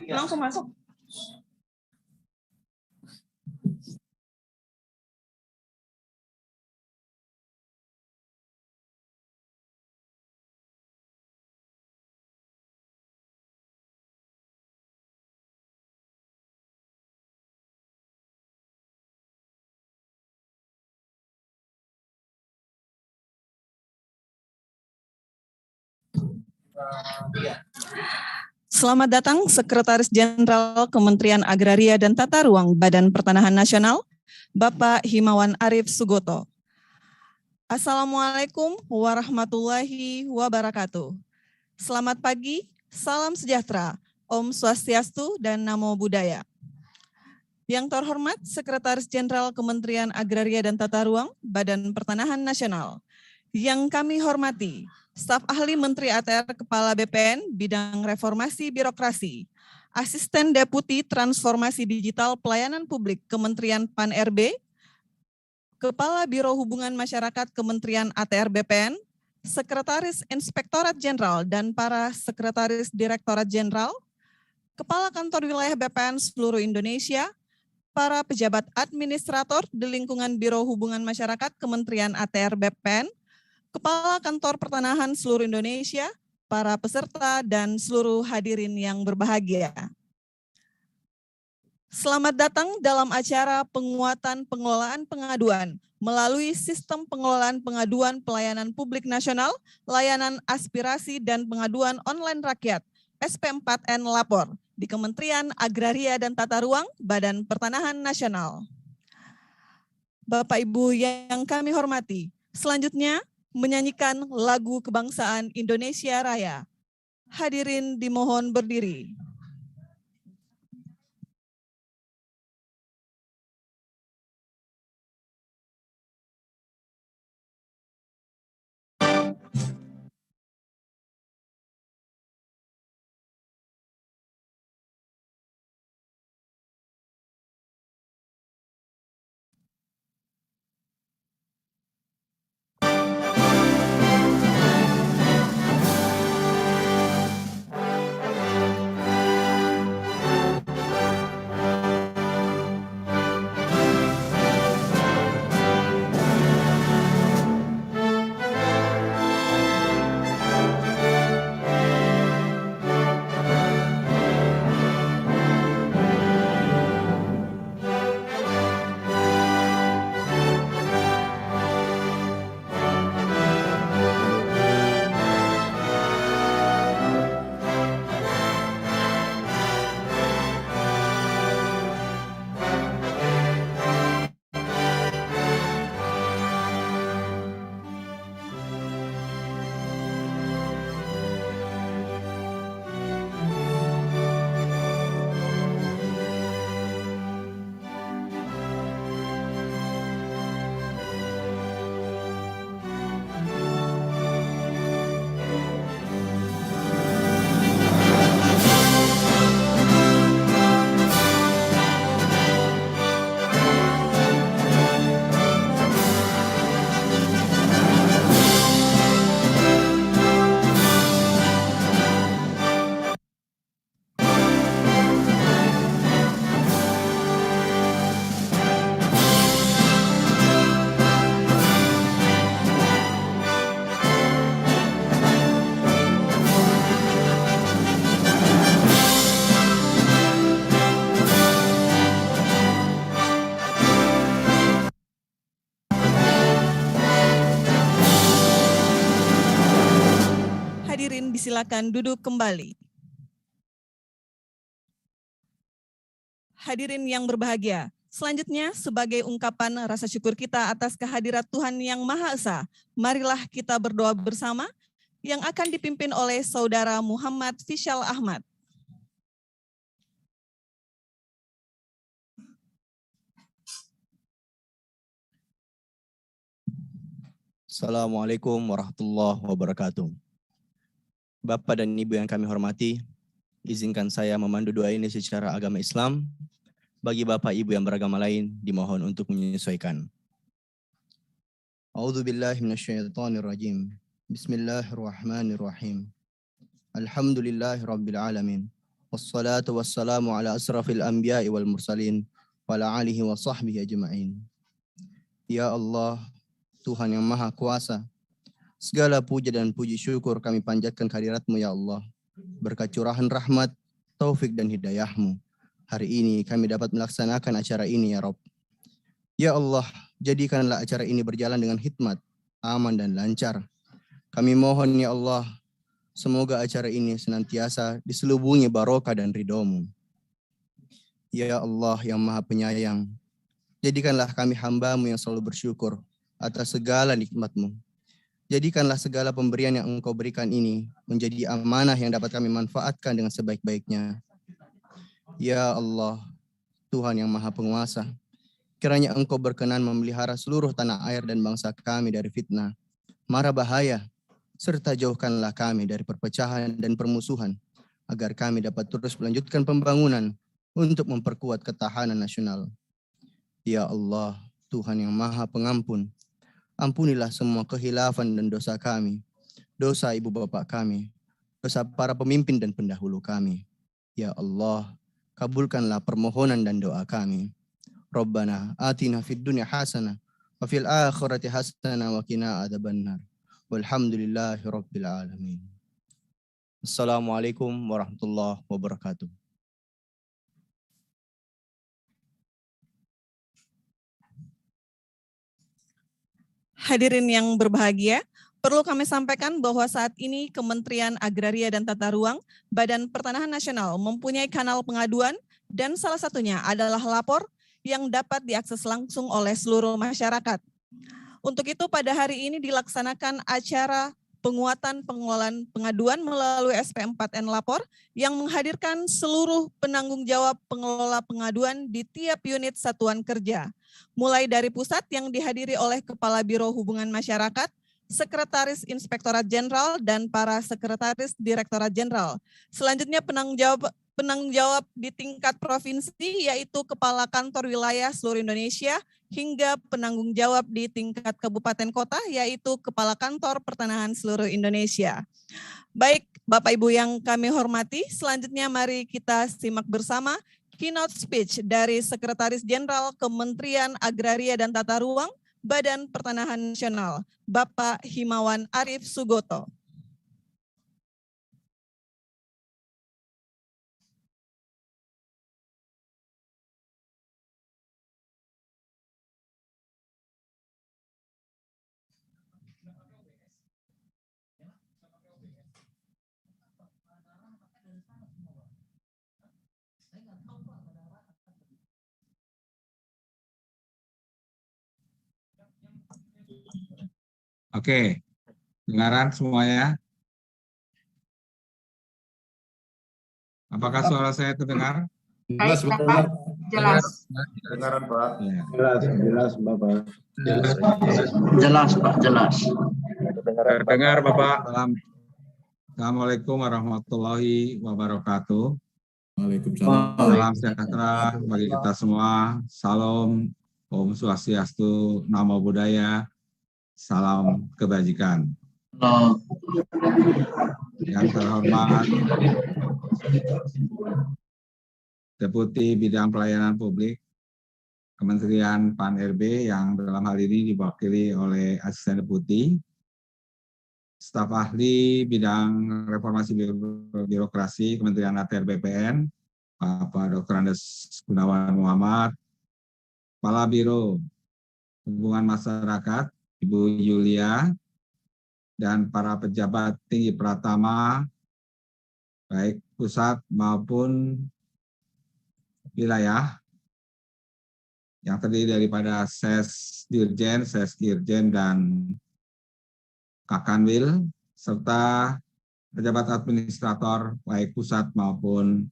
Langsung masuk. Selamat datang Sekretaris Jenderal Kementerian Agraria dan Tata Ruang Badan Pertanahan Nasional, Bapak Himawan Arif Sugoto. Assalamualaikum warahmatullahi wabarakatuh. Selamat pagi, salam sejahtera, Om Swastiastu dan Namo Buddhaya. Yang terhormat Sekretaris Jenderal Kementerian Agraria dan Tata Ruang Badan Pertanahan Nasional. Yang kami hormati, Staf Ahli Menteri ATR Kepala BPN Bidang Reformasi Birokrasi, Asisten Deputi Transformasi Digital Pelayanan Publik Kementerian PAN-RB, Kepala Biro Hubungan Masyarakat Kementerian ATR BPN, Sekretaris Inspektorat Jenderal dan para Sekretaris Direktorat Jenderal, Kepala Kantor Wilayah BPN seluruh Indonesia, para pejabat administrator di lingkungan Biro Hubungan Masyarakat Kementerian ATR BPN, Kepala Kantor Pertanahan seluruh Indonesia, para peserta, dan seluruh hadirin yang berbahagia. Selamat datang dalam acara penguatan pengelolaan pengaduan melalui Sistem Pengelolaan Pengaduan Pelayanan Publik Nasional, Layanan Aspirasi dan Pengaduan Online Rakyat, SP4N Lapor, di Kementerian Agraria dan Tata Ruang, Badan Pertanahan Nasional. Bapak Ibu yang kami hormati, selanjutnya menyanyikan lagu kebangsaan Indonesia Raya. Hadirin dimohon berdiri. Hadirin disilakan duduk kembali. Hadirin yang berbahagia, selanjutnya sebagai ungkapan rasa syukur kita atas kehadirat Tuhan Yang Maha Esa, marilah kita berdoa bersama yang akan dipimpin oleh Saudara Muhammad Fishal Ahmad. Assalamualaikum warahmatullahi wabarakatuh. Bapak dan Ibu yang kami hormati, izinkan saya memandu doa ini secara agama Islam. Bagi Bapak Ibu yang beragama lain, dimohon untuk menyesuaikan. A'udzubillahi minasyaitonirrajim. Bismillahirrahmanirrahim. Alhamdulillahirabbil alamin. wassalatu wassalamu ala asrafil anbiya'i wal mursalin wa ala alihi wa sahbihi ajma'in. Ya Allah, Tuhan yang Maha Kuasa, segala puja dan puji syukur kami panjatkan kehadirat-Mu ya Allah. Berkat curahan rahmat, taufik dan hidayah-Mu, hari ini kami dapat melaksanakan acara ini ya Rabb. Ya Allah, jadikanlah acara ini berjalan dengan hikmat, aman dan lancar. Kami mohon ya Allah, semoga acara ini senantiasa diselubungi barokah dan ridho-Mu. Ya Allah yang Maha Penyayang, jadikanlah kami hamba-Mu yang selalu bersyukur atas segala nikmat-Mu. Jadikanlah segala pemberian yang Engkau berikan ini menjadi amanah yang dapat kami manfaatkan dengan sebaik-baiknya. Ya Allah, Tuhan yang Maha Penguasa, kiranya Engkau berkenan memelihara seluruh tanah air dan bangsa kami dari fitnah, mara bahaya, serta jauhkanlah kami dari perpecahan dan permusuhan, agar kami dapat terus melanjutkan pembangunan untuk memperkuat ketahanan nasional. Ya Allah, Tuhan yang Maha Pengampun, ampunilah semua khilafan dan dosa kami, dosa ibu bapak kami, dosa para pemimpin dan pendahulu kami. Ya Allah, kabulkanlah permohonan dan doa kami. Rabbana atina fid dunya hasanah wa fil akhirati hasanah wa qina adzabannar. Walhamdulillahi rabbil alamin. Assalamualaikum warahmatullahi wabarakatuh. Hadirin yang berbahagia, perlu kami sampaikan bahwa saat ini Kementerian Agraria dan Tata Ruang, Badan Pertanahan Nasional mempunyai kanal pengaduan dan salah satunya adalah lapor yang dapat diakses langsung oleh seluruh masyarakat. Untuk itu pada hari ini dilaksanakan acara penguatan pengelolaan pengaduan melalui SP4N Lapor yang menghadirkan seluruh penanggung jawab pengelola pengaduan di tiap unit satuan kerja. Mulai dari pusat yang dihadiri oleh Kepala Biro Hubungan Masyarakat, Sekretaris Inspektorat Jenderal, dan para Sekretaris Direktorat Jenderal. Selanjutnya penanggung jawab di tingkat provinsi yaitu Kepala Kantor Wilayah seluruh Indonesia hingga penanggung jawab di tingkat kabupaten kota yaitu Kepala Kantor Pertanahan seluruh Indonesia. Baik Bapak Ibu yang kami hormati, selanjutnya mari kita simak bersama keynote speech dari Sekretaris Jenderal Kementerian Agraria dan Tata Ruang Badan Pertanahan Nasional, Bapak Himawan Arif Sugoto. Oke, dengaran semuanya? Apakah suara saya terdengar? Jelas, Bapak. Jelas. Dengaran, Pak. Ya. Jelas, Bapak. Jelas, Pak. Jelas. Terdengar, Bapak. Assalamualaikum warahmatullahi wabarakatuh. Waalaikumsalam. Salam sejahtera bagi kita semua. Salam, Om Swastiastu, Namo Buddhaya. Salam kebajikan. Yang terhormat Deputi Bidang Pelayanan Publik Kementerian PAN-RB yang dalam hal ini diwakili oleh Asisten Deputi, Staf Ahli Bidang Reformasi Birokrasi Kementerian ATR BPN, Bapak Dr. Andes Gunawan Muhammad, Kepala Biro Hubungan Masyarakat, Ibu Yulia, dan para pejabat tinggi Pratama, baik pusat maupun wilayah, yang terdiri daripada Sesdirjen, Sesdirjen, dan Kakanwil, serta pejabat administrator baik pusat maupun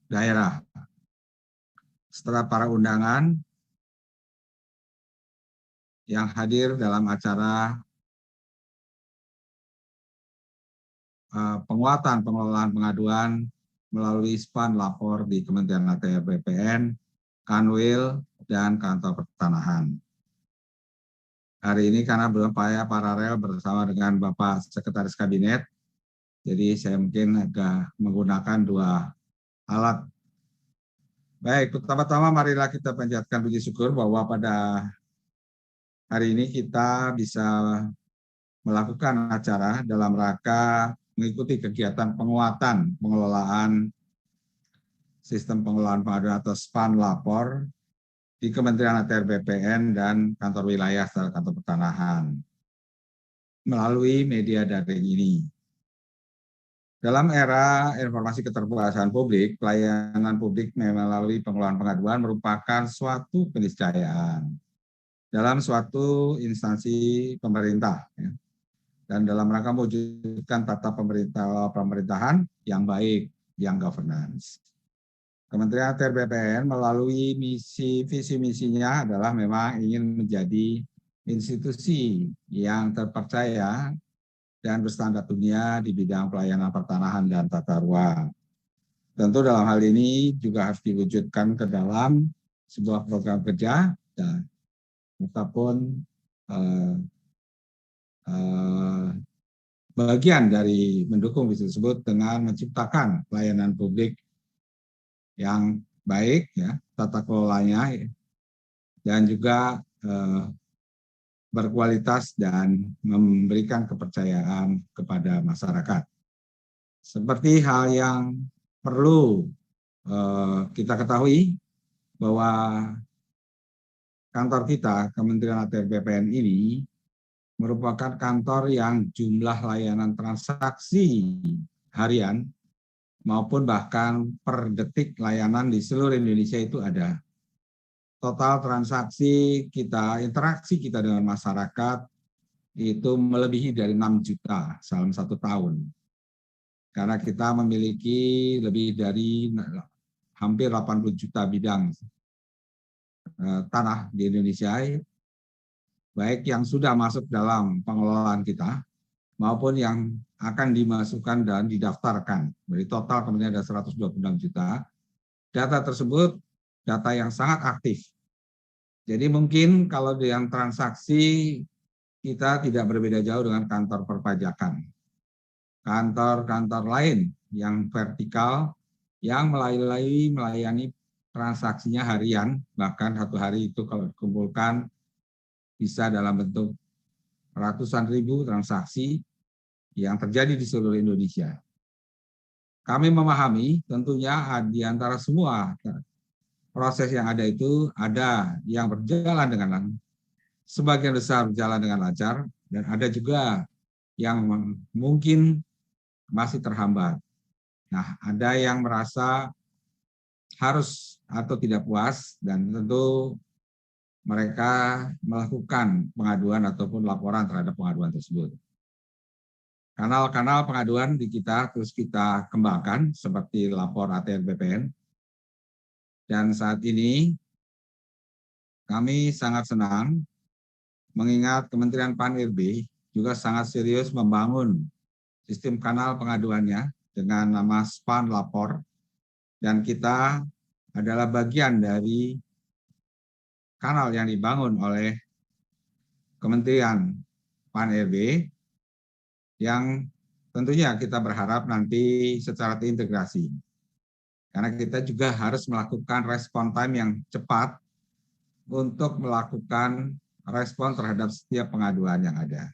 daerah. Setelah para undangan yang hadir dalam acara penguatan pengelolaan pengaduan melalui SPAN lapor di Kementerian ATR BPN, Kanwil, dan Kantor Pertanahan. Hari ini karena berupaya paralel bersama dengan Bapak Sekretaris Kabinet, Jadi saya mungkin agak menggunakan dua alat. Baik, pertama-tama marilah kita panjatkan puji syukur bahwa pada hari ini kita bisa melakukan acara dalam rangka mengikuti kegiatan penguatan pengelolaan sistem pengelolaan pengaduan atau SPAN lapor di Kementerian ATR BPN dan kantor wilayah serta kantor pertanahan melalui media daring ini. Dalam era informasi keterbukaan publik, pelayanan publik melalui pengelolaan pengaduan merupakan suatu keniscayaan dalam suatu instansi pemerintah, ya, dan dalam rangka mewujudkan tata pemerintahan yang baik, yang governance. Kementerian ATR BPN melalui visi misinya adalah memang ingin menjadi institusi yang terpercaya dan berstandar dunia di bidang pelayanan pertanahan dan tata ruang. Tentu dalam hal ini juga harus diwujudkan ke dalam sebuah program kerja dan ataupun bagian dari mendukung visi tersebut dengan menciptakan pelayanan publik yang baik, ya, tata kelolanya, dan juga berkualitas dan memberikan kepercayaan kepada masyarakat. Seperti hal yang perlu kita ketahui bahwa kantor kita, Kementerian ATR BPN ini, merupakan kantor yang jumlah layanan transaksi harian maupun bahkan per detik layanan di seluruh Indonesia itu ada. Total transaksi kita, interaksi kita dengan masyarakat itu melebihi dari 6 juta dalam 1 tahun. Karena kita memiliki lebih dari hampir 80 juta bidang tanah di Indonesia, baik yang sudah masuk dalam pengelolaan kita maupun yang akan dimasukkan dan didaftarkan. Dari total kemudian ada 126 juta. Data tersebut data yang sangat aktif. Jadi mungkin kalau yang transaksi kita tidak berbeda jauh dengan kantor perpajakan. Kantor-kantor lain yang vertikal yang melayani transaksinya harian, bahkan 1 hari itu kalau dikumpulkan bisa dalam bentuk ratusan ribu transaksi yang terjadi di seluruh Indonesia. Kami memahami tentunya di antara semua proses yang ada itu ada yang berjalan dengan sebagian besar berjalan dengan lancar dan ada juga yang mungkin masih terhambat. Nah, ada yang merasa harus atau tidak puas dan tentu mereka melakukan pengaduan ataupun laporan terhadap pengaduan tersebut. Kanal-kanal pengaduan di kita terus kita kembangkan seperti lapor ATR BPN. Dan saat ini kami sangat senang mengingat Kementerian PAN-RB juga sangat serius membangun sistem kanal pengaduannya dengan nama SPAN Lapor. Dan kita adalah bagian dari kanal yang dibangun oleh Kementerian PAN-RB yang tentunya kita berharap nanti secara terintegrasi. Karena kita juga harus melakukan respon time yang cepat untuk melakukan respon terhadap setiap pengaduan yang ada.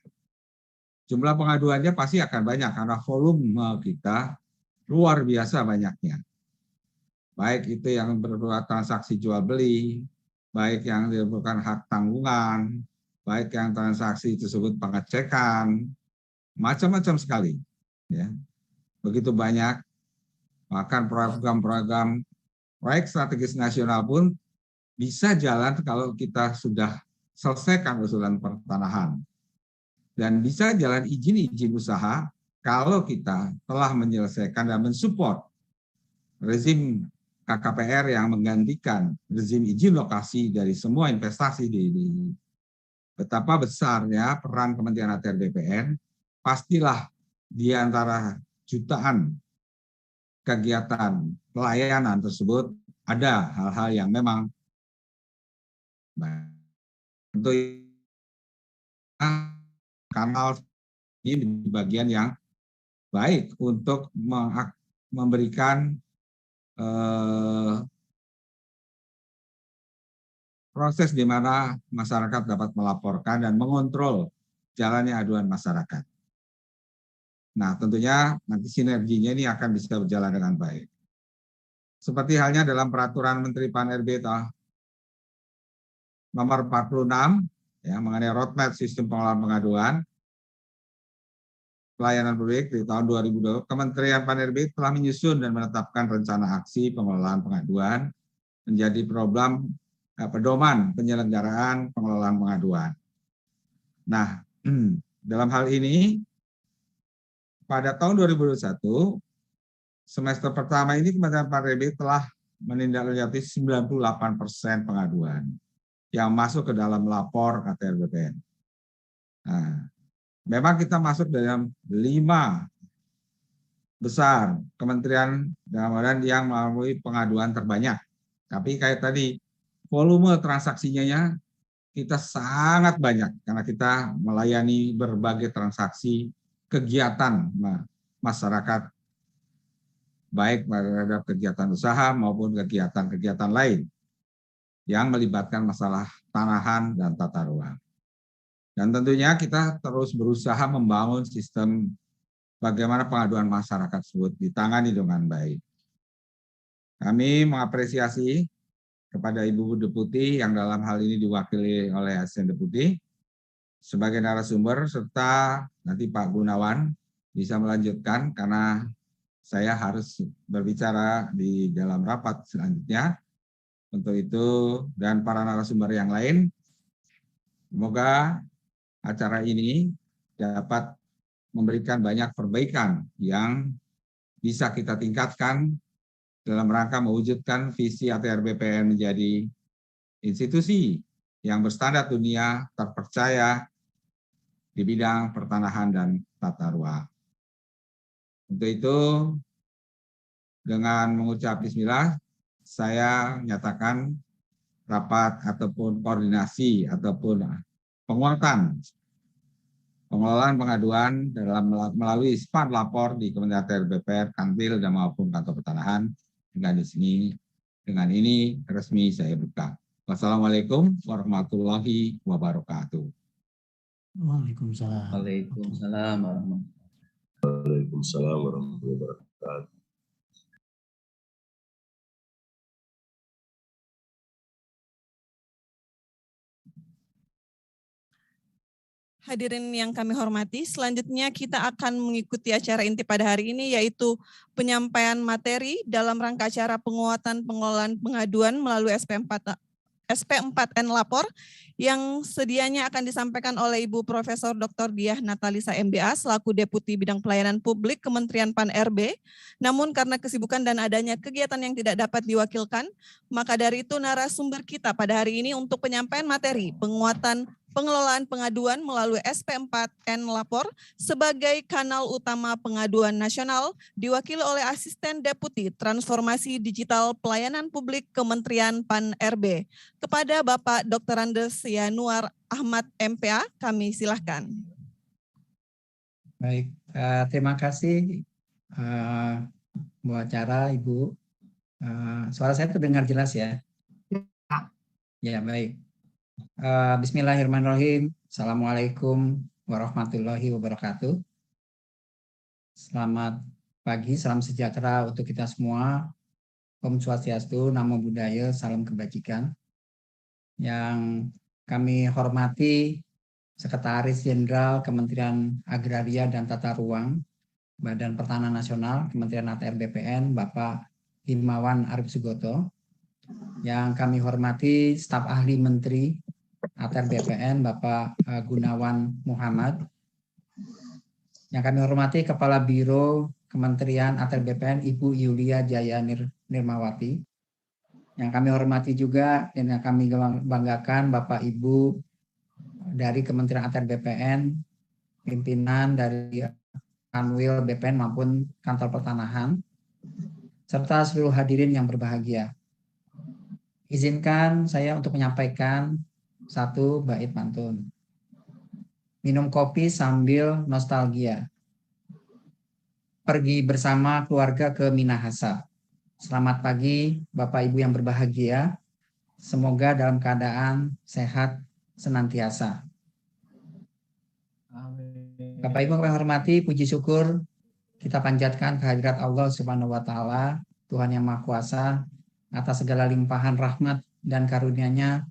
Jumlah pengaduannya pasti akan banyak karena volume kita luar biasa banyaknya. Baik itu yang berupa transaksi jual beli, baik yang merupakan hak tanggungan, baik yang transaksi tersebut pengecekan, macam-macam sekali. Ya. Begitu banyak, bahkan program-program proyek strategis nasional pun bisa jalan kalau kita sudah selesaikan usulan pertanahan. Dan bisa jalan izin-izin usaha kalau kita telah menyelesaikan dan mensupport rezim KKPR yang menggantikan rezim izin lokasi dari semua investasi di betapa besarnya peran Kementerian ATR BPN, pastilah di antara jutaan kegiatan pelayanan tersebut ada hal-hal yang memang tentu kanal ini di bagian yang baik untuk memberikan proses di mana masyarakat dapat melaporkan dan mengontrol jalannya aduan masyarakat. Nah, tentunya nanti sinerginya ini akan bisa berjalan dengan baik. Seperti halnya dalam peraturan Menteri Pan-RB nomor 46 ya, mengenai roadmap sistem pengelolaan pengaduan pelayanan publik di tahun 2020, Kementerian Pan-RB telah menyusun dan menetapkan rencana aksi pengelolaan pengaduan menjadi pedoman penyelenggaraan pengelolaan pengaduan. Nah, dalam hal ini pada tahun 2021 semester pertama ini Kementerian Pan-RB telah menindaklanjuti 98% pengaduan yang masuk ke dalam lapor ATR BPN. Nah, memang kita masuk dalam 5 besar kementerian yang melalui pengaduan terbanyak. Tapi kayak tadi, volume transaksinya kita sangat banyak karena kita melayani berbagai transaksi kegiatan masyarakat, baik terhadap kegiatan usaha maupun kegiatan-kegiatan lain yang melibatkan masalah tanahan dan tata ruang. Dan tentunya kita terus berusaha membangun sistem bagaimana pengaduan masyarakat tersebut ditangani dengan baik. Kami mengapresiasi kepada Ibu Deputi yang dalam hal ini diwakili oleh Asisten Deputi sebagai narasumber, serta nanti Pak Gunawan bisa melanjutkan karena saya harus berbicara di dalam rapat selanjutnya. Untuk itu dan para narasumber yang lain, semoga acara ini dapat memberikan banyak perbaikan yang bisa kita tingkatkan dalam rangka mewujudkan visi ATR BPN menjadi institusi yang berstandar dunia terpercaya di bidang pertanahan dan tata ruang. Untuk itu, dengan mengucap bismillah, saya nyatakan rapat ataupun koordinasi ataupun penguatan pengelolaan pengaduan dalam melalui SPAN lapor di Kementerian ATR BPN, Kanwil dan maupun Kantor Pertanahan dengan ini resmi saya buka. Wassalamualaikum warahmatullahi wabarakatuh. Waalaikumsalam. Waalaikumsalam warahmatullahi wabarakatuh. Hadirin yang kami hormati, selanjutnya kita akan mengikuti acara inti pada hari ini, yaitu penyampaian materi dalam rangka acara penguatan pengelolaan pengaduan melalui SP4N Lapor yang sedianya akan disampaikan oleh Ibu Profesor Dr. Diah Natalisa MBA selaku Deputi Bidang Pelayanan Publik Kementerian Pan-RB. Namun karena kesibukan dan adanya kegiatan yang tidak dapat diwakilkan, maka dari itu narasumber kita pada hari ini untuk penyampaian materi penguatan pengelolaan pengaduan melalui SP4N Lapor sebagai kanal utama pengaduan nasional diwakili oleh Asisten Deputi Transformasi Digital Pelayanan Publik Kementerian Pan-RB. Kepada Bapak Dr. Andes Yanuar Ahmad MPA, kami silahkan. Baik, terima kasih Bu acara, Ibu. Suara saya terdengar jelas ya? Ya, baik. Bismillahirrahmanirrahim. Assalamualaikum warahmatullahi wabarakatuh. Selamat pagi, salam sejahtera untuk kita semua. Om Swastiastu, Namo Buddhaya, salam kebajikan. Yang kami hormati Sekretaris Jenderal Kementerian Agraria dan Tata Ruang, Badan Pertanahan Nasional, Kementerian ATR BPN, Bapak Himawan Arif Sugoto. Yang kami hormati staf ahli Menteri ATR BPN, Bapak Gunawan Muhammad. Yang kami hormati Kepala Biro Kementerian ATR BPN, Ibu Yulia Jaya Nirmawati. Yang kami hormati juga dan yang kami banggakan Bapak Ibu dari Kementerian ATR BPN, pimpinan dari Kanwil BPN maupun Kantor Pertanahan, serta seluruh hadirin yang berbahagia. Izinkan saya untuk menyampaikan satu bait pantun. Minum kopi sambil nostalgia. pergi bersama keluarga ke Minahasa. Selamat pagi Bapak Ibu yang berbahagia. Semoga dalam keadaan sehat senantiasa. Bapak Ibu yang kami hormati, puji syukur kita panjatkan kehadirat Allah Subhanahu wa taala, Tuhan yang Maha Kuasa, atas segala limpahan rahmat dan karunia-Nya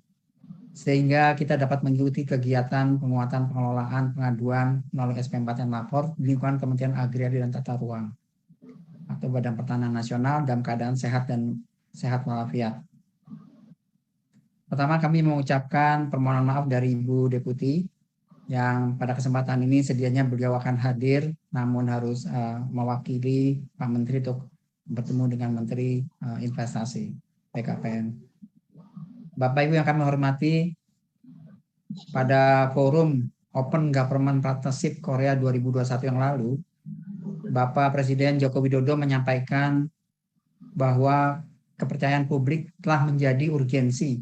sehingga kita dapat mengikuti kegiatan penguatan pengelolaan pengaduan melalui SP4 yang lapor di lingkungan Kementerian Agraria dan Tata Ruang atau Badan Pertanahan Nasional dalam keadaan sehat dan sehat walafiat. Pertama, kami mengucapkan permohonan maaf dari Ibu Deputi yang pada kesempatan ini sedianya beliau akan hadir namun harus mewakili Pak Menteri untuk bertemu dengan Menteri Investasi PKPN. Bapak Ibu yang kami hormati, pada forum Open Government Partnership Korea 2021 yang lalu, Bapak Presiden Joko Widodo menyampaikan bahwa kepercayaan publik telah menjadi urgensi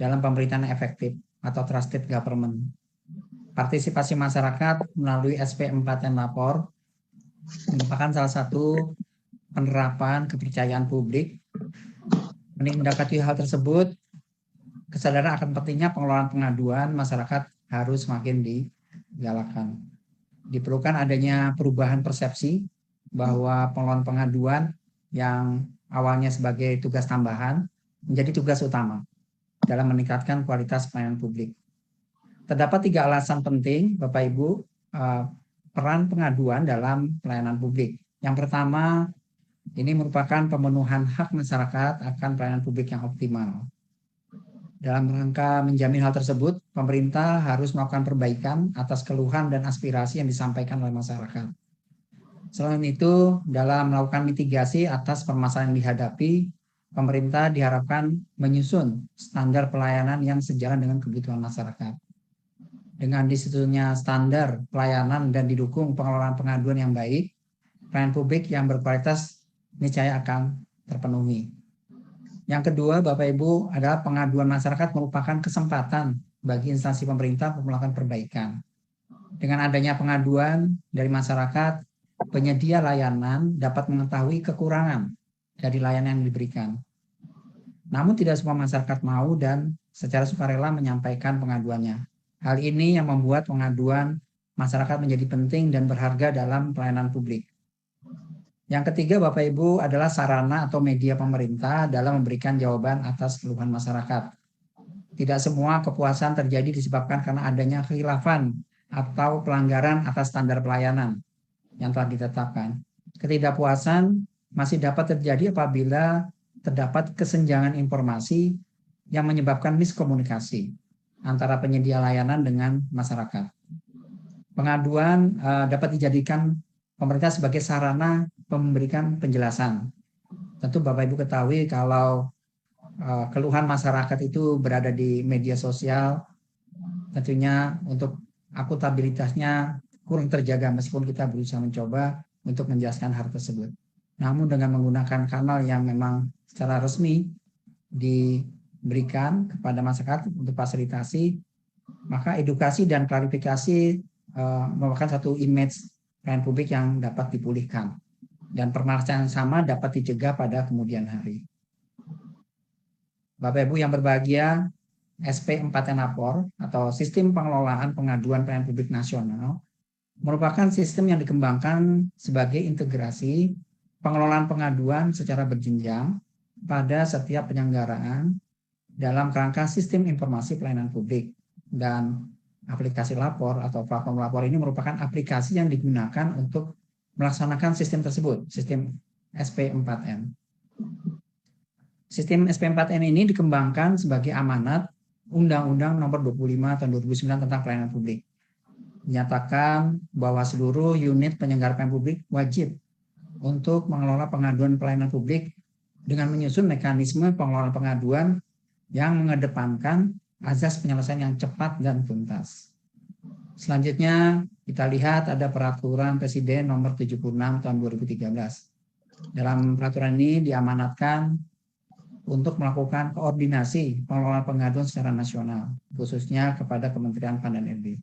dalam pemerintahan efektif atau trusted government. Partisipasi masyarakat melalui SP4 yang lapor merupakan salah satu penerapan kepercayaan publik. Menindaklanjuti hal tersebut, kesadaran akan pentingnya pengelolaan pengaduan masyarakat harus semakin digalakkan. Diperlukan adanya perubahan persepsi bahwa pengelolaan pengaduan yang awalnya sebagai tugas tambahan menjadi tugas utama dalam meningkatkan kualitas pelayanan publik. Terdapat 3 alasan penting, Bapak Ibu, peran pengaduan dalam pelayanan publik. Yang pertama, ini merupakan pemenuhan hak masyarakat akan pelayanan publik yang optimal. Dalam rangka menjamin hal tersebut, pemerintah harus melakukan perbaikan atas keluhan dan aspirasi yang disampaikan oleh masyarakat. Selain itu, dalam melakukan mitigasi atas permasalahan yang dihadapi, pemerintah diharapkan menyusun standar pelayanan yang sejalan dengan kebutuhan masyarakat. Dengan disusunnya standar pelayanan dan didukung pengelolaan pengaduan yang baik, pelayanan publik yang berkualitas niscaya akan terpenuhi. Yang kedua, Bapak Ibu, adalah pengaduan masyarakat merupakan kesempatan bagi instansi pemerintah untuk melakukan perbaikan. Dengan adanya pengaduan dari masyarakat, penyedia layanan dapat mengetahui kekurangan dari layanan yang diberikan. Namun tidak semua masyarakat mau dan secara sukarela menyampaikan pengaduannya. Hal ini yang membuat pengaduan masyarakat menjadi penting dan berharga dalam pelayanan publik. Yang ketiga, Bapak Ibu, adalah sarana atau media pemerintah dalam memberikan jawaban atas keluhan masyarakat. Tidak semua kepuasan terjadi disebabkan karena adanya khilafan atau pelanggaran atas standar pelayanan yang telah ditetapkan. Ketidakpuasan masih dapat terjadi apabila terdapat kesenjangan informasi yang menyebabkan miskomunikasi antara penyedia layanan dengan masyarakat. Pengaduan dapat dijadikan pemerintah sebagai sarana memberikan penjelasan. Tentu Bapak Ibu ketahui kalau keluhan masyarakat itu berada di media sosial, tentunya untuk akuntabilitasnya kurang terjaga meskipun kita berusaha mencoba untuk menjelaskan hal tersebut. Namun dengan menggunakan kanal yang memang secara resmi diberikan kepada masyarakat untuk fasilitasi, maka edukasi dan klarifikasi merupakan satu image pelayanan publik yang dapat dipulihkan. Dan permasalahan yang sama dapat dicegah pada kemudian hari. Bapak Ibu yang berbahagia, SP4 Enapor atau Sistem Pengelolaan Pengaduan Pelayanan Publik Nasional merupakan sistem yang dikembangkan sebagai integrasi pengelolaan pengaduan secara berjenjang pada setiap penyelenggaraan dalam kerangka sistem informasi pelayanan publik. Dan aplikasi lapor atau platform lapor ini merupakan aplikasi yang digunakan untuk melaksanakan sistem tersebut, sistem SP4N. Sistem SP4N ini dikembangkan sebagai amanat Undang-Undang Nomor 25 Tahun 2009 tentang Pelayanan Publik. Menyatakan bahwa seluruh unit penyelenggara pelayanan publik wajib untuk mengelola pengaduan pelayanan publik dengan menyusun mekanisme pengelolaan pengaduan yang mengedepankan azas penyelesaian yang cepat dan tuntas. Selanjutnya kita lihat ada peraturan Presiden nomor 76 tahun 2013. Dalam peraturan ini diamanatkan untuk melakukan koordinasi pengelolaan pengaduan secara nasional, khususnya kepada Kementerian PAN dan RB.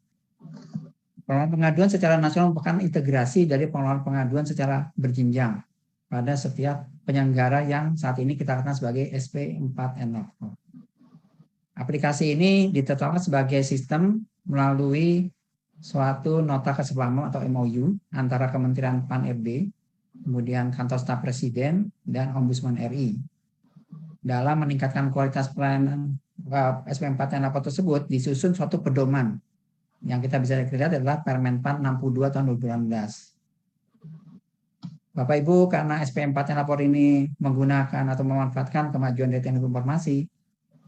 Pengelolaan pengaduan secara nasional merupakan integrasi dari pengelolaan pengaduan secara berjenjang pada setiap penyelenggara yang saat ini kita kenal sebagai SP4N. Aplikasi ini ditetapkan sebagai sistem melalui suatu nota kesepahaman atau MOU antara Kementerian PAN-RB, kemudian Kantor Staf Presiden, dan Ombudsman RI. Dalam meningkatkan kualitas pelayanan SP4N tersebut disusun suatu pedoman yang kita bisa lihat adalah Permen PAN 62 tahun 2016. Bapak Ibu, karena SP4 lapor ini menggunakan atau memanfaatkan kemajuan dari teknologi informasi,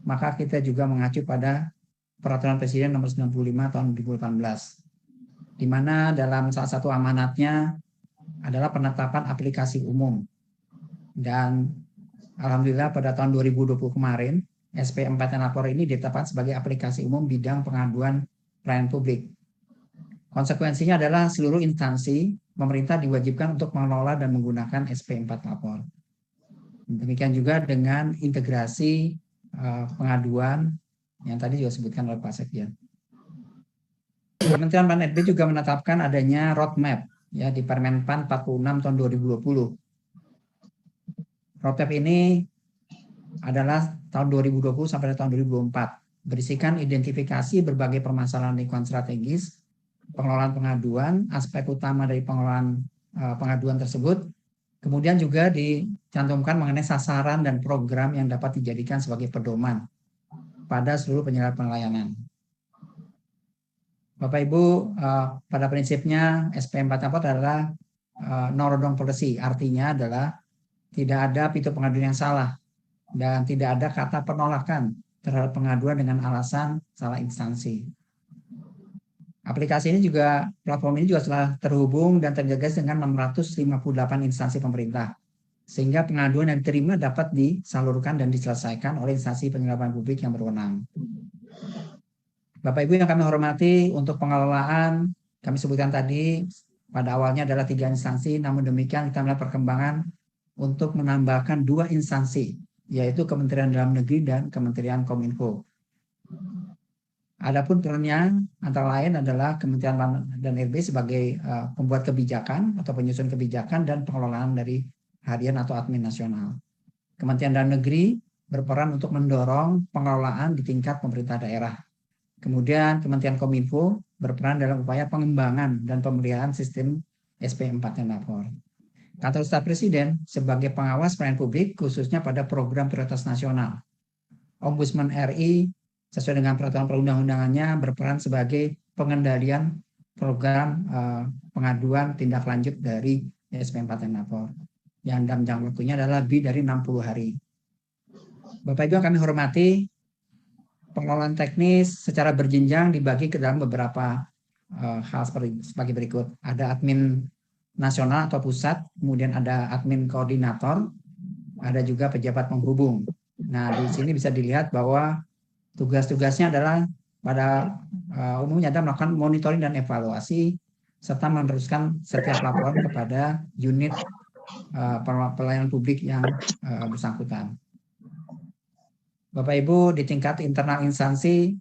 maka kita juga mengacu pada Peraturan Presiden nomor 95 tahun 2018, di mana dalam salah satu amanatnya adalah penetapan aplikasi umum. Dan alhamdulillah pada tahun 2020 kemarin, SP4 lapor ini ditetapkan sebagai aplikasi umum bidang pengaduan pelayanan publik. Konsekuensinya adalah seluruh instansi pemerintah diwajibkan untuk mengelola dan menggunakan SP4 lapor. Demikian juga dengan integrasi pengaduan yang tadi juga disebutkan oleh Pak Sekjen. Kementerian PAN-RB juga menetapkan adanya roadmap ya di Permen PAN 46 tahun 2020. Roadmap ini adalah tahun 2020 sampai tahun 2024. Berisikan identifikasi berbagai permasalahan lingkungan strategis, pengelolaan pengaduan, aspek utama dari pengelolaan pengaduan tersebut, kemudian juga dicantumkan mengenai sasaran dan program yang dapat dijadikan sebagai pedoman pada seluruh penyelenggara pelayanan. Bapak Ibu, pada prinsipnya SP4 adalah no-wrong policy, artinya adalah tidak ada pintu pengaduan yang salah dan tidak ada kata penolakan terhadap pengaduan dengan alasan salah instansi. Aplikasi ini juga, platform ini juga telah terhubung dan terintegrasi dengan 658 instansi pemerintah, sehingga pengaduan yang diterima dapat disalurkan dan diselesaikan oleh instansi penyelenggaraan publik yang berwenang. Bapak Ibu yang kami hormati, untuk pengelolaan kami sebutkan tadi pada awalnya adalah 3 instansi, namun demikian kita melihat perkembangan untuk menambahkan 2 instansi, yaitu Kementerian Dalam Negeri dan Kementerian Kominfo. Adapun perannya antara lain adalah Kementerian PAN dan RB sebagai pembuat kebijakan atau penyusun kebijakan dan pengelolaan dari harian atau admin nasional. Kementerian Dalam Negeri berperan untuk mendorong pengelolaan di tingkat pemerintah daerah. Kemudian Kementerian Kominfo berperan dalam upaya pengembangan dan pemeliharaan sistem SP4 lapor. Kantor Staf Presiden sebagai pengawas pelayanan publik khususnya pada program prioritas nasional. Ombudsman RI sesuai dengan peraturan perundang-undangannya berperan sebagai pengendalian program pengaduan tindak lanjut dari SP4 lapor yang dalam jangka waktunya adalah lebih dari 60 hari. Bapak Ibu yang kami hormati, pengelolaan teknis secara berjenjang dibagi ke dalam beberapa hal sebagai berikut. Ada admin nasional atau pusat, kemudian ada admin koordinator, ada juga pejabat penghubung. Nah, di sini bisa dilihat bahwa tugas-tugasnya adalah pada umumnya ada melakukan monitoring dan evaluasi serta meneruskan setiap laporan kepada unit pelayanan publik yang bersangkutan. Bapak Ibu, di tingkat internal instansi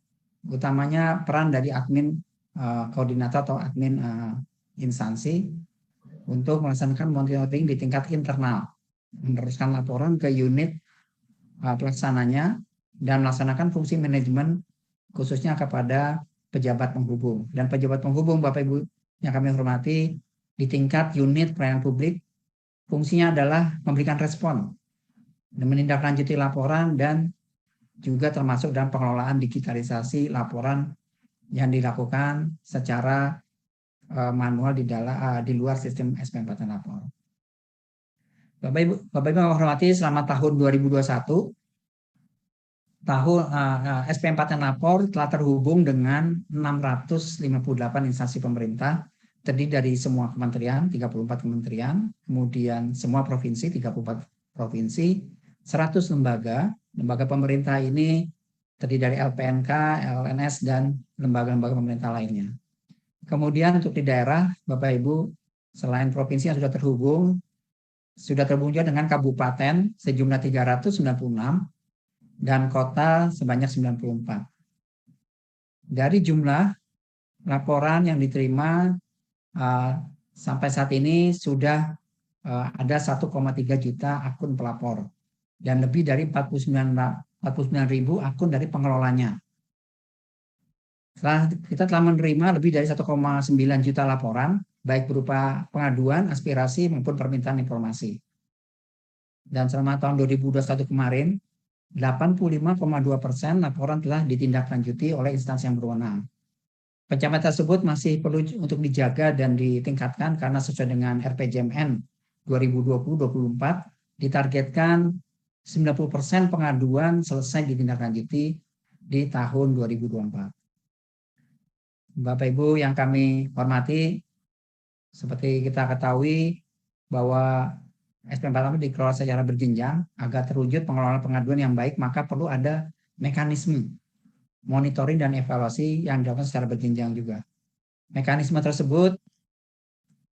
utamanya peran dari admin koordinator atau admin instansi untuk melaksanakan monitoring di tingkat internal, meneruskan laporan ke unit pelaksananya dan melaksanakan fungsi manajemen khususnya kepada pejabat penghubung. Dan pejabat penghubung Bapak Ibu yang kami hormati di tingkat unit pelayanan publik fungsinya adalah memberikan respon dan menindaklanjuti laporan dan juga termasuk dalam pengelolaan digitalisasi laporan yang dilakukan secara manual di luar sistem SP4 lapor. Bapak Ibu yang hormati, selama tahun 2021 SP4 lapor telah terhubung dengan 658 instansi pemerintah terdiri dari semua kementerian, 34 kementerian, kemudian semua provinsi, 34 provinsi, 100 lembaga pemerintah ini terdiri dari LPNK, LNS, dan lembaga-lembaga pemerintah lainnya. Kemudian untuk di daerah, Bapak Ibu, selain provinsi yang sudah terhubung juga dengan kabupaten sejumlah 396 dan kota sebanyak 94. Dari jumlah laporan yang diterima sampai saat ini sudah ada 1,3 juta akun pelapor dan lebih dari 49.000 akun dari pengelolanya. Kita telah menerima lebih dari 1,9 juta laporan, baik berupa pengaduan, aspirasi, maupun permintaan informasi. Dan selama tahun 2021 kemarin, 85,2% laporan telah ditindaklanjuti oleh instansi yang berwenang. Pencapaian tersebut masih perlu untuk dijaga dan ditingkatkan karena sesuai dengan RPJMN 2020-2024 ditargetkan 90% pengaduan selesai ditindaklanjuti di tahun 2024. Bapak Ibu yang kami hormati, seperti kita ketahui bahwa SP4 dikelola secara berjenjang. Agar terwujud pengelolaan pengaduan yang baik, maka perlu ada mekanisme monitoring dan evaluasi yang dilakukan secara berjenjang juga. Mekanisme tersebut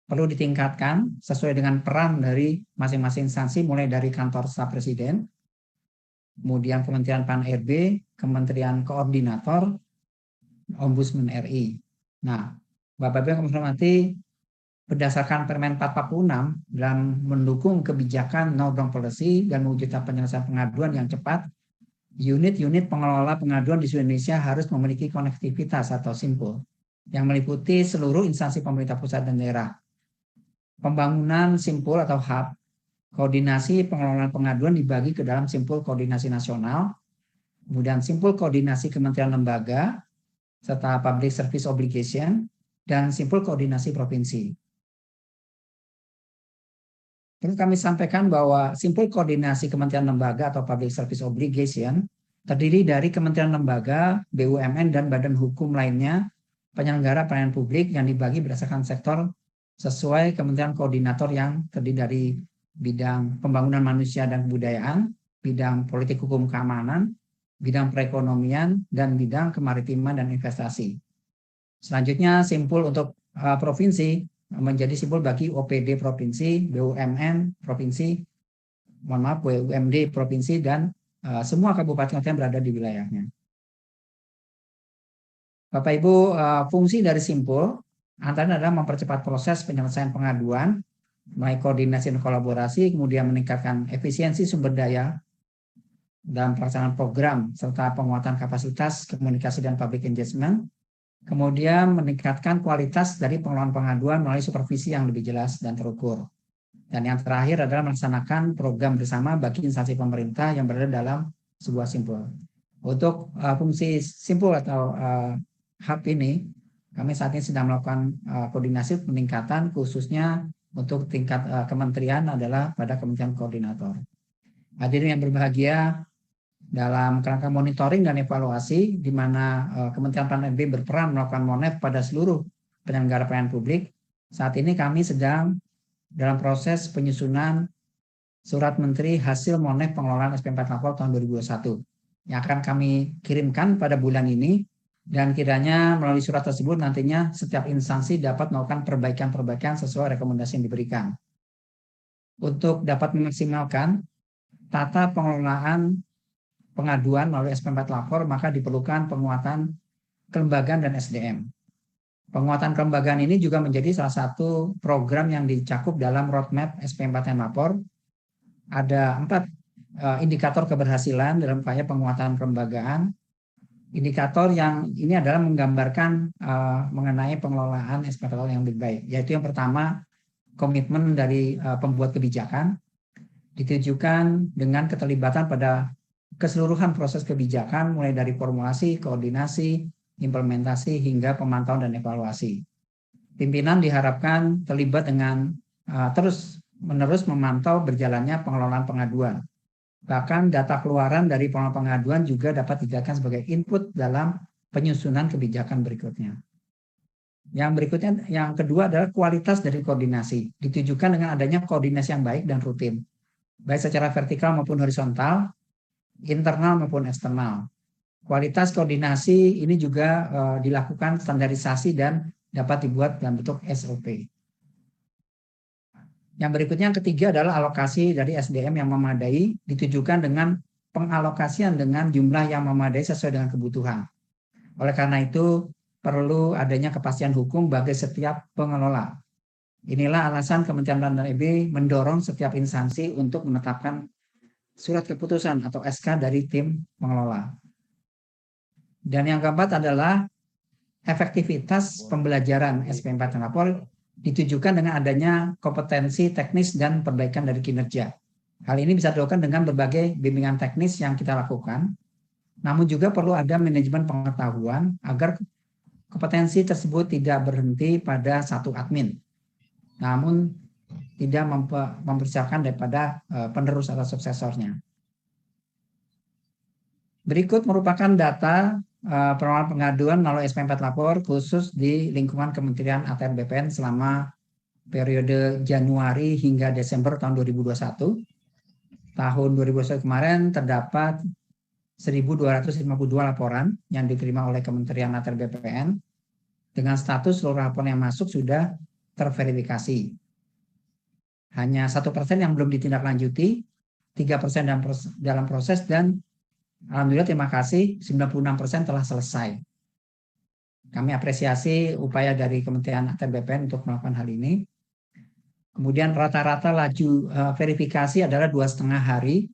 perlu ditingkatkan sesuai dengan peran dari masing-masing instansi, mulai dari kantor staf presiden, kemudian Kementerian PAN-RB, Kementerian Koordinator, Ombudsman RI. Nah, Bapak-Ibu yang kami hormati, berdasarkan Permen 446 dalam mendukung kebijakan no-down policy dan mewujudkan penyelesaian pengaduan yang cepat, unit-unit pengelola pengaduan di seluruh Indonesia harus memiliki konektivitas atau simpul yang meliputi seluruh instansi pemerintah pusat dan daerah. Pembangunan simpul atau hub, koordinasi pengelolaan pengaduan dibagi ke dalam simpul koordinasi nasional, kemudian simpul koordinasi kementerian lembaga, serta public service obligation, dan simpul koordinasi provinsi. Perlu kami sampaikan bahwa simpul koordinasi kementerian lembaga atau public service obligation terdiri dari kementerian lembaga, BUMN, dan badan hukum lainnya penyelenggara pelayanan publik yang dibagi berdasarkan sektor sesuai kementerian koordinator yang terdiri dari bidang pembangunan manusia dan kebudayaan, bidang politik hukum keamanan, bidang perekonomian, dan bidang kemaritiman dan investasi. Selanjutnya simpul untuk provinsi menjadi simpul bagi OPD provinsi, BUMN provinsi, BUMD provinsi, dan semua kabupaten kota yang berada di wilayahnya. Bapak Ibu, fungsi dari simpul antara adalah mempercepat proses penyelesaian pengaduan, mulai koordinasi dan kolaborasi, kemudian meningkatkan efisiensi sumber daya dalam pelaksanaan program, serta penguatan kapasitas komunikasi dan public engagement, kemudian meningkatkan kualitas dari pengelolaan pengaduan melalui supervisi yang lebih jelas dan terukur. Dan yang terakhir adalah melaksanakan program bersama bagi instansi pemerintah yang berada dalam sebuah simpul. Untuk fungsi simpul atau hub ini, kami saat ini sedang melakukan koordinasi peningkatan khususnya untuk tingkat kementerian adalah pada Kementerian Koordinator. Hadirin yang berbahagia, dalam kerangka monitoring dan evaluasi, di mana Kementerian PAN-RB berperan melakukan monef pada seluruh penyelenggara pelayanan publik, saat ini kami sedang dalam proses penyusunan surat menteri hasil monef pengelolaan SP4 Lapor tahun 2021 yang akan kami kirimkan pada bulan ini, dan kiranya melalui surat tersebut nantinya setiap instansi dapat melakukan perbaikan-perbaikan sesuai rekomendasi yang diberikan. Untuk dapat memaksimalkan tata pengelolaan pengaduan melalui SP4 Lapor, maka diperlukan penguatan kelembagaan dan SDM. Penguatan kelembagaan ini juga menjadi salah satu program yang dicakup dalam roadmap SP4 Lapor. Ada 4 indikator keberhasilan dalam upaya penguatan kelembagaan. Indikator yang ini adalah menggambarkan mengenai pengelolaan SP4 yang lebih baik, yaitu yang pertama, komitmen dari pembuat kebijakan ditujukan dengan keterlibatan pada keseluruhan proses kebijakan, mulai dari formulasi, koordinasi, implementasi, hingga pemantauan dan evaluasi. Pimpinan diharapkan terlibat dengan terus-menerus memantau berjalannya pengelolaan pengaduan. Bahkan data keluaran dari pengelolaan pengaduan juga dapat dijadikan sebagai input dalam penyusunan kebijakan berikutnya. Yang berikutnya, yang kedua adalah kualitas dari koordinasi. Ditujukan dengan adanya koordinasi yang baik dan rutin, baik secara vertikal maupun horizontal, internal maupun eksternal. Kualitas koordinasi ini juga dilakukan standarisasi dan dapat dibuat dalam bentuk SOP. Yang berikutnya, yang ketiga adalah alokasi dari SDM yang memadai, ditujukan dengan pengalokasian dengan jumlah yang memadai sesuai dengan kebutuhan. Oleh karena itu, perlu adanya kepastian hukum bagi setiap pengelola. Inilah alasan Kementerian PAN mendorong setiap instansi untuk menetapkan surat keputusan atau SK dari tim pengelola. Dan yang keempat adalah efektivitas pembelajaran SP4 Lapor ditujukan dengan adanya kompetensi teknis dan perbaikan dari kinerja. Hal ini bisa dilakukan dengan berbagai bimbingan teknis yang kita lakukan, namun juga perlu ada manajemen pengetahuan agar kompetensi tersebut tidak berhenti pada satu admin, namun tidak mempersiapkan daripada penerus atau suksesornya. Berikut merupakan data permohonan pengaduan melalui SP4 Lapor khusus di lingkungan Kementerian ATR BPN selama periode Januari hingga Desember tahun 2021. Tahun 2021 kemarin terdapat 1.252 laporan yang diterima oleh Kementerian ATR BPN dengan status seluruh laporan yang masuk sudah terverifikasi. Hanya 1% yang belum ditindaklanjuti, 3% dalam proses, dan alhamdulillah terima kasih 96% telah selesai. Kami apresiasi upaya dari Kementerian ATR BPN untuk melakukan hal ini. Kemudian rata-rata laju verifikasi adalah 2,5 hari.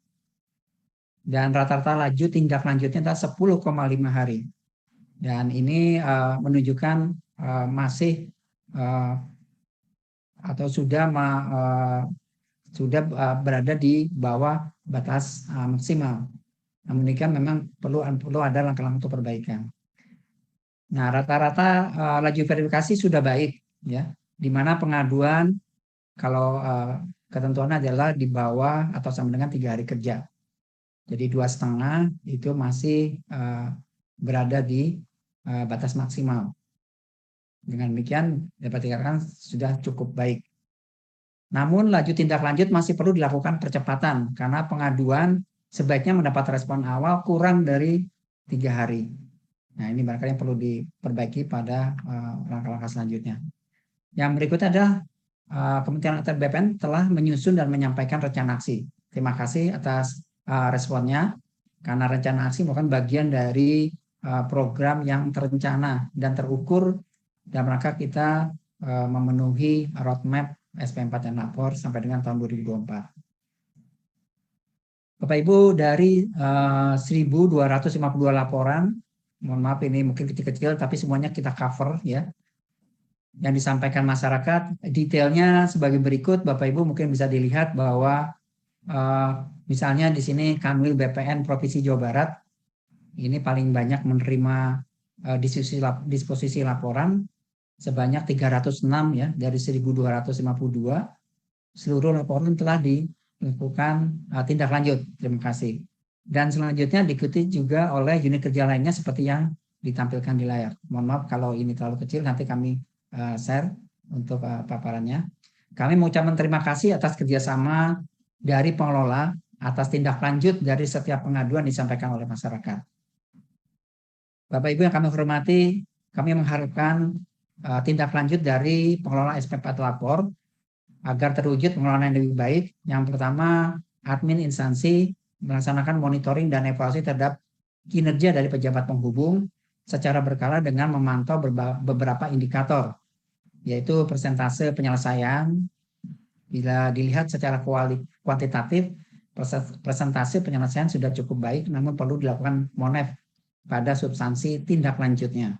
Dan rata-rata laju tindak lanjutnya adalah 10,5 hari. Dan ini menunjukkan masih atau sudah berada di bawah batas maksimal. Namun demikian memang perlu ada langkah-langkah untuk perbaikan. Nah, rata-rata laju verifikasi sudah baik, ya. Di mana pengaduan kalau ketentuannya adalah di bawah atau sama dengan 3 hari kerja. Jadi 2,5 itu masih berada di batas maksimal. Dengan demikian dapat dikatakan sudah cukup baik. Namun laju tindak lanjut masih perlu dilakukan percepatan karena pengaduan sebaiknya mendapat respon awal kurang dari 3 hari. Nah, ini barangkali yang perlu diperbaiki pada langkah-langkah selanjutnya. Yang berikutnya adalah Kementerian ATR BPN telah menyusun dan menyampaikan rencana aksi. Terima kasih atas responnya, karena rencana aksi merupakan bagian dari program yang terencana dan terukur dalam rangka kita memenuhi roadmap SP4 dan Lapor sampai dengan tahun 2024. Bapak Ibu, dari 1.252 laporan, mohon maaf ini mungkin kecil-kecil tapi semuanya kita cover, ya, yang disampaikan masyarakat. Detailnya sebagai berikut, Bapak Ibu mungkin bisa dilihat bahwa misalnya di sini Kanwil BPN Provinsi Jawa Barat ini paling banyak menerima disposisi laporan sebanyak 306, ya, dari 1.252. Seluruh laporan telah dilakukan tindak lanjut. Terima kasih. Dan selanjutnya diikuti juga oleh unit kerja lainnya seperti yang ditampilkan di layar. Mohon maaf kalau ini terlalu kecil, nanti kami share untuk paparannya. Kami mengucapkan terima kasih atas kerjasama dari pengelola atas tindak lanjut dari setiap pengaduan disampaikan oleh masyarakat. Bapak Ibu yang kami hormati, kami mengharapkan tindak lanjut dari pengelola SP4 Lapor agar terwujud pengelolaan yang lebih baik. Yang pertama, admin instansi melaksanakan monitoring dan evaluasi terhadap kinerja dari pejabat penghubung secara berkala dengan memantau beberapa indikator, yaitu persentase penyelesaian. Bila dilihat secara kuantitatif, persentase penyelesaian sudah cukup baik, namun perlu dilakukan monef pada substansi tindak lanjutnya.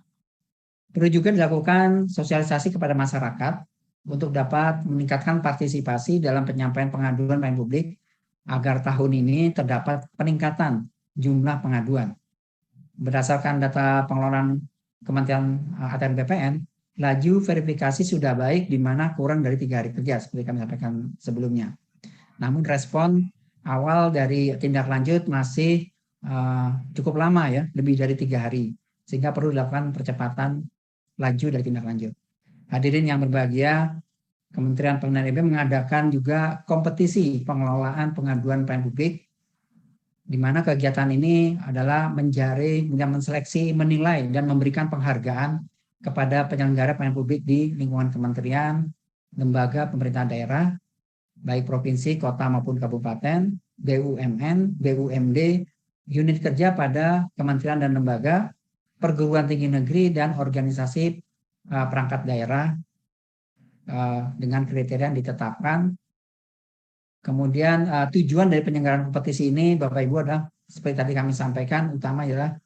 Perlu juga dilakukan sosialisasi kepada masyarakat untuk dapat meningkatkan partisipasi dalam penyampaian pengaduan pelayanan publik agar tahun ini terdapat peningkatan jumlah pengaduan. Berdasarkan data pengelolaan Kementerian ATR BPN, laju verifikasi sudah baik di mana kurang dari 3 hari kerja seperti kami sampaikan sebelumnya. Namun respon awal dari tindak lanjut masih cukup lama, ya, lebih dari 3 hari, sehingga perlu dilakukan percepatan laju dari tindak lanjut. Hadirin yang berbahagia, Kementerian PAN mengadakan juga kompetisi pengelolaan pengaduan pelayanan publik, di mana kegiatan ini adalah menjaring, menseleksi, menilai, dan memberikan penghargaan kepada penyelenggara pelayanan publik di lingkungan kementerian, lembaga pemerintahan daerah, baik provinsi, kota maupun kabupaten, BUMN, BUMD, unit kerja pada kementerian dan lembaga, perguruan tinggi negeri, dan organisasi perangkat daerah dengan kriteria yang ditetapkan. Kemudian tujuan dari penyelenggaraan kompetisi ini Bapak Ibu adalah seperti tadi kami sampaikan, utama adalah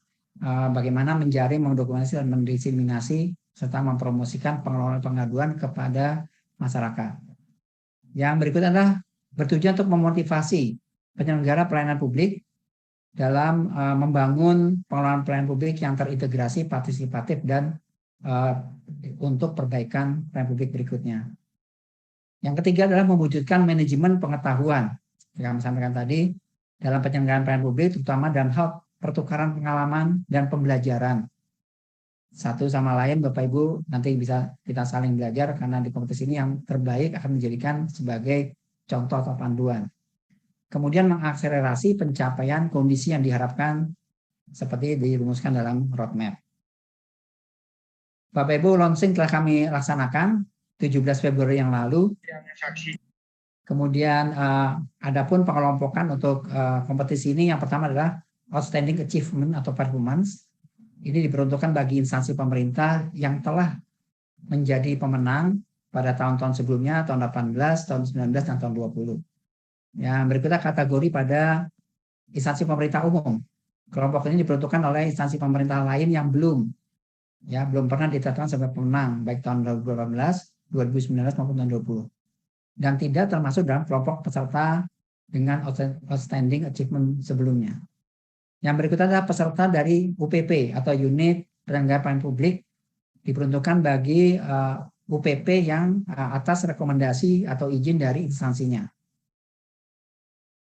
bagaimana menjaring, mendokumentasi, dan mendiseminasi serta mempromosikan pengelolaan pengaduan kepada masyarakat. Yang berikut adalah bertujuan untuk memotivasi penyelenggara pelayanan publik dalam membangun pengelolaan pelayanan publik yang terintegrasi, partisipatif, dan untuk perbaikan pelayanan publik berikutnya. Yang ketiga adalah mewujudkan manajemen pengetahuan. Yang kami sampaikan tadi, dalam penyelenggaraan pelayanan publik, terutama dalam hal pertukaran pengalaman dan pembelajaran. Satu sama lain, Bapak Ibu, nanti bisa kita saling belajar, karena di kompetisi ini yang terbaik akan menjadikan sebagai contoh atau panduan. Kemudian mengakselerasi pencapaian kondisi yang diharapkan seperti dirumuskan dalam roadmap. Bapak Ibu, launching telah kami laksanakan 17 Februari yang lalu. Kemudian adapun pengelompokan untuk kompetisi ini, yang pertama adalah outstanding achievement atau performance. Ini diperuntukkan bagi instansi pemerintah yang telah menjadi pemenang pada tahun-tahun sebelumnya, tahun 18, tahun 19, dan tahun 20. Yang berikutnya kategori pada instansi pemerintah umum. Kelompok ini diperuntukkan oleh instansi pemerintah lain yang belum pernah ditetapkan sebagai pemenang, baik tahun 2018, 2019 maupun tahun 2020. Dan tidak termasuk dalam kelompok peserta dengan outstanding achievement sebelumnya. Yang berikutnya adalah peserta dari UPP atau Unit Penyelenggara Pelayanan Publik, diperuntukkan bagi UPP yang atas rekomendasi atau izin dari instansinya.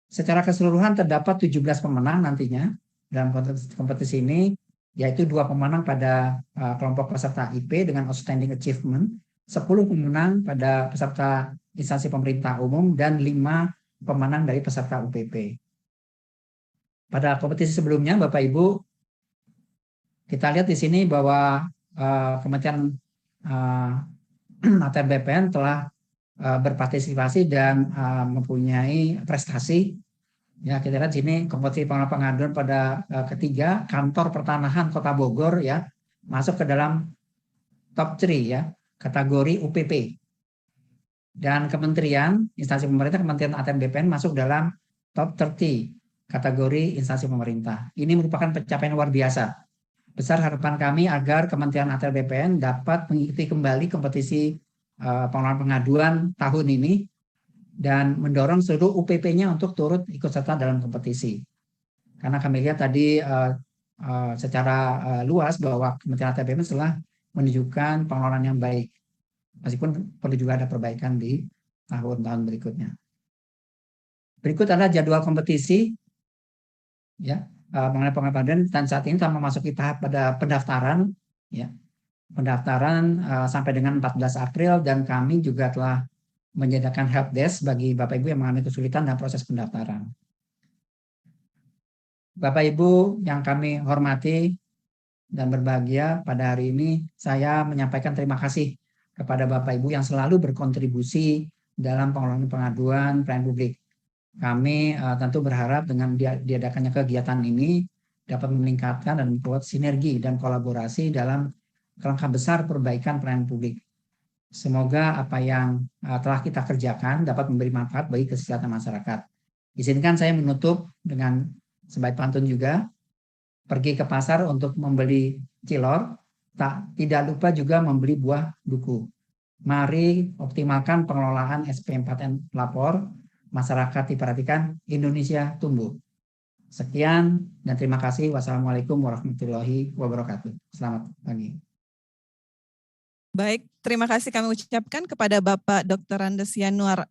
Secara keseluruhan terdapat 17 pemenang nantinya dalam kompetisi ini, yaitu 2 pemenang pada kelompok peserta IP dengan outstanding achievement, 10 pemenang pada peserta instansi pemerintah umum, dan 5 pemenang dari peserta UPP. Pada kompetisi sebelumnya, Bapak Ibu, kita lihat di sini bahwa Kementerian ATR BPN telah berpartisipasi dan mempunyai prestasi. Ya, kita lihat sini kompetisi pengaduan pada ketiga, kantor pertanahan Kota Bogor ya masuk ke dalam top 3 ya, kategori UPP. Dan kementerian, instansi pemerintah, Kementerian ATR BPN masuk dalam top 30 kategori instansi pemerintah. Ini merupakan pencapaian luar biasa. Besar harapan kami agar Kementerian ATR BPN dapat mengikuti kembali kompetisi pengelolaan pengaduan tahun ini dan mendorong seluruh UPP-nya untuk turut ikut serta dalam kompetisi. Karena kami lihat tadi secara luas bahwa Kementerian ATR BPN telah menunjukkan pengelolaan yang baik, meskipun perlu juga ada perbaikan di tahun-tahun berikutnya. Berikut adalah jadwal kompetisi ya mengenai pengaduan, dan saat ini kita memasuki tahap pada pendaftaran ya. Pendaftaran sampai dengan 14 April, dan kami juga telah menyediakan helpdesk bagi Bapak Ibu yang mengalami kesulitan dalam proses pendaftaran. Bapak Ibu yang kami hormati dan berbahagia, pada hari ini saya menyampaikan terima kasih kepada Bapak Ibu yang selalu berkontribusi dalam pengelolaan pengaduan pelayanan publik. Kami tentu berharap dengan diadakannya kegiatan ini dapat meningkatkan dan membuat sinergi dan kolaborasi dalam kerangka besar perbaikan pelayanan publik. Semoga apa yang telah kita kerjakan dapat memberi manfaat bagi kesejahteraan masyarakat. Izinkan saya menutup dengan sebaik pantun juga, pergi ke pasar untuk membeli cilor, tidak lupa juga membeli buah duku. Mari optimalkan pengelolaan SP4N lapor, masyarakat diperhatikan, Indonesia tumbuh. Sekian dan terima kasih. Wassalamualaikum warahmatullahi wabarakatuh. Selamat pagi. Baik, terima kasih kami ucapkan kepada Bapak Dr. Andes Yanuar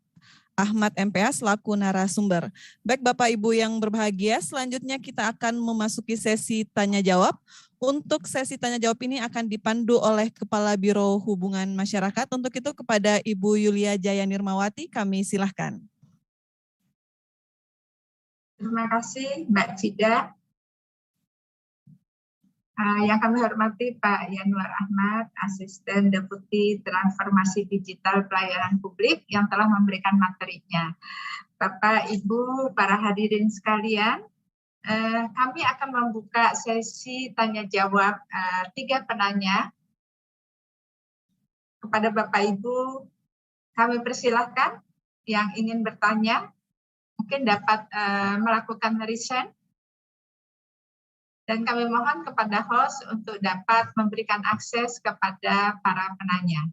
Ahmad MPA selaku narasumber. Baik Bapak Ibu yang berbahagia, selanjutnya kita akan memasuki sesi tanya jawab. Untuk sesi tanya jawab ini akan dipandu oleh Kepala Biro Hubungan Masyarakat. Untuk itu kepada Ibu Yulia Jaya Nirmawati kami silahkan. Terima kasih Mbak Cida. Yang kami hormati Pak Yanuar Ahmad, Asisten Deputi Transformasi Digital Pelayanan Publik yang telah memberikan materinya. Bapak, Ibu, para hadirin sekalian, Kami akan membuka sesi tanya jawab 3 penanya. Kepada Bapak Ibu, kami persilahkan yang ingin bertanya, mungkin dapat melakukan raise hand. Dan kami mohon kepada host untuk dapat memberikan akses kepada para penanya.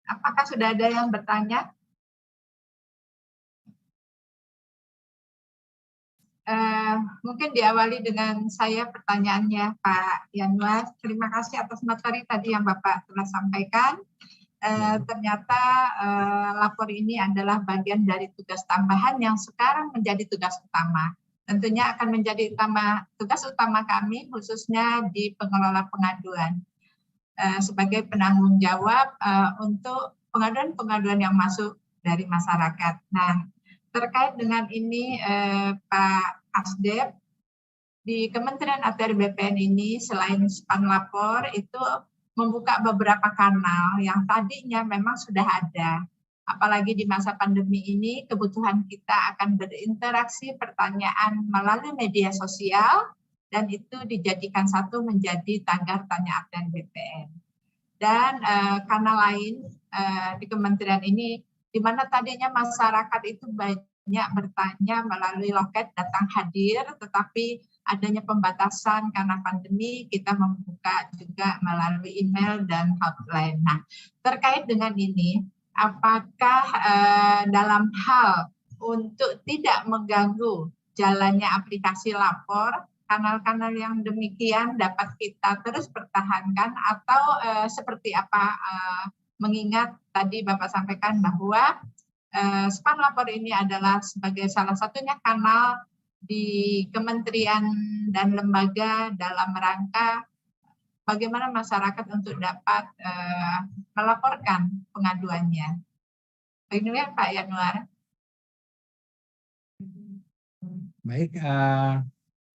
Apakah sudah ada yang bertanya? Mungkin diawali dengan saya pertanyaannya Pak Yanuar. Terima kasih atas materi tadi yang Bapak telah sampaikan. Ternyata lapor ini adalah bagian dari tugas tambahan yang sekarang menjadi tugas utama. Tentunya akan menjadi tugas utama kami khususnya di pengelola pengaduan sebagai penanggung jawab untuk pengaduan-pengaduan yang masuk dari masyarakat. Nah, terkait dengan ini Pak Asdep, di Kementerian ATR BPN ini selain SPAN lapor itu membuka beberapa kanal yang tadinya memang sudah ada. Apalagi di masa pandemi ini kebutuhan kita akan berinteraksi pertanyaan melalui media sosial dan itu dijadikan satu menjadi tagar tanya ATR BPN. Dan kanal lain di kementerian ini di mana tadinya masyarakat itu banyak bertanya melalui loket datang hadir, tetapi adanya pembatasan karena pandemi, kita membuka juga melalui email dan hotline. Nah, terkait dengan ini, apakah dalam hal untuk tidak mengganggu jalannya aplikasi lapor, kanal-kanal yang demikian dapat kita terus pertahankan atau seperti apa? Mengingat tadi Bapak sampaikan bahwa SPAN lapor ini adalah sebagai salah satunya kanal di kementerian dan lembaga dalam rangka bagaimana masyarakat untuk dapat melaporkan pengaduannya. Begini Pak Yanuar. Baik,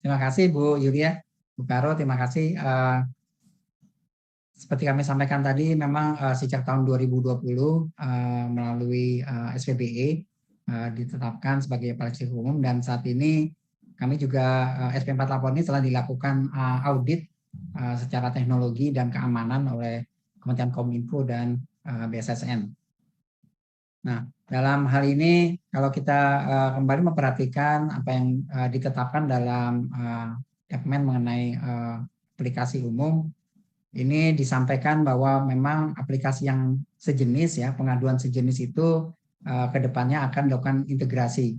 terima kasih Bu Yulia, Bu Karo, terima kasih. Seperti kami sampaikan tadi, memang sejak tahun 2020 melalui SPBE ditetapkan sebagai aplikasi umum dan saat ini kami juga SP4 Lapor ini telah dilakukan audit secara teknologi dan keamanan oleh Kementerian Kominfo dan BSSN. Nah, dalam hal ini kalau kita kembali memperhatikan apa yang ditetapkan dalam Kepmen mengenai aplikasi umum, ini disampaikan bahwa memang aplikasi yang sejenis ya, pengaduan sejenis itu ke depannya akan dilakukan integrasi.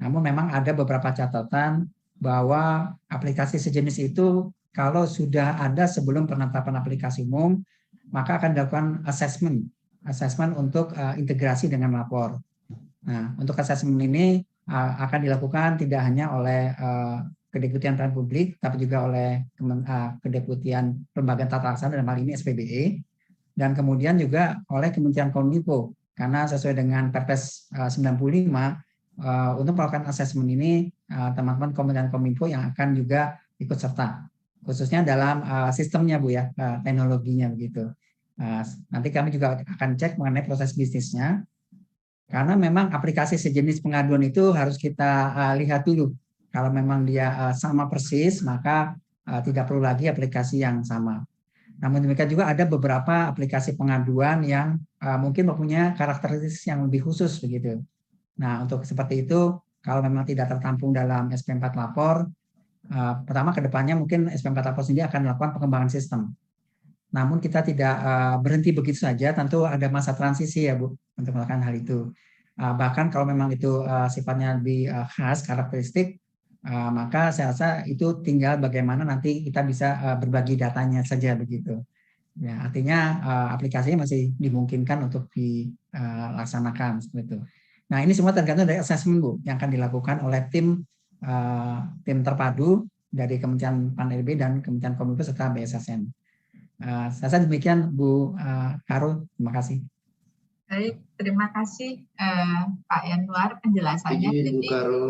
Namun memang ada beberapa catatan bahwa aplikasi sejenis itu kalau sudah ada sebelum penetapan aplikasi umum, maka akan dilakukan assessment untuk integrasi dengan lapor. Nah, untuk assessment ini akan dilakukan tidak hanya oleh Kedeputian Pelayanan Publik, tapi juga oleh Kedeputian Lembaga Tata Laksana dalam hal ini SPBE, dan kemudian juga oleh Kementerian Kominfo, karena sesuai dengan Perpres 95 untuk melakukan asesmen ini teman-teman Kementerian Kominfo yang akan juga ikut serta, khususnya dalam sistemnya Bu ya, teknologinya begitu. Nanti kami juga akan cek mengenai proses bisnisnya, karena memang aplikasi sejenis pengaduan itu harus kita lihat dulu. Kalau memang dia sama persis, maka tidak perlu lagi aplikasi yang sama. Namun demikian juga ada beberapa aplikasi pengaduan yang mungkin mempunyai karakteristik yang lebih khusus begitu. Nah, untuk seperti itu, kalau memang tidak tertampung dalam SP4 Lapor, pertama kedepannya mungkin SP4 Lapor sendiri akan melakukan pengembangan sistem. Namun kita tidak berhenti begitu saja, tentu ada masa transisi ya Bu untuk melakukan hal itu. Bahkan kalau memang itu sifatnya lebih khas, karakteristik, maka saya rasa itu tinggal bagaimana nanti kita bisa berbagi datanya saja begitu. Ya, artinya aplikasinya masih dimungkinkan untuk dilaksanakan seperti itu. Nah, ini semua tergantung dari assessment Bu yang akan dilakukan oleh tim terpadu dari Kementerian PAN-RB dan Kementerian Kominfo serta BSSN. Saya rasa demikian Bu Karo, terima kasih. Baik, terima kasih Pak Yanuar penjelasannya. Bu Karo.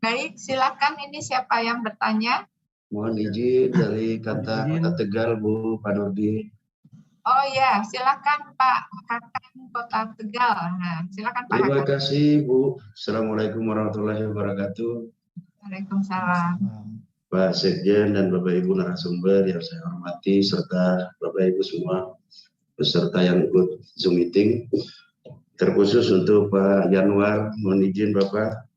Baik, silakan ini siapa yang bertanya? Mohon izin dari kata Tegal Bu Panurdi. Oh ya, silakan Pak Hakan Kota Tegal. Nah, silakan Pak Terima Hakan. kasih Bu. Assalamualaikum warahmatullahi wabarakatuh. Waalaikumsalam. Pak Sekjen dan Bapak Ibu narasumber yang saya hormati serta Bapak Ibu semua peserta yang ikut Zoom meeting. Terkhusus untuk Pak Yanwar, mohon izin Bapak,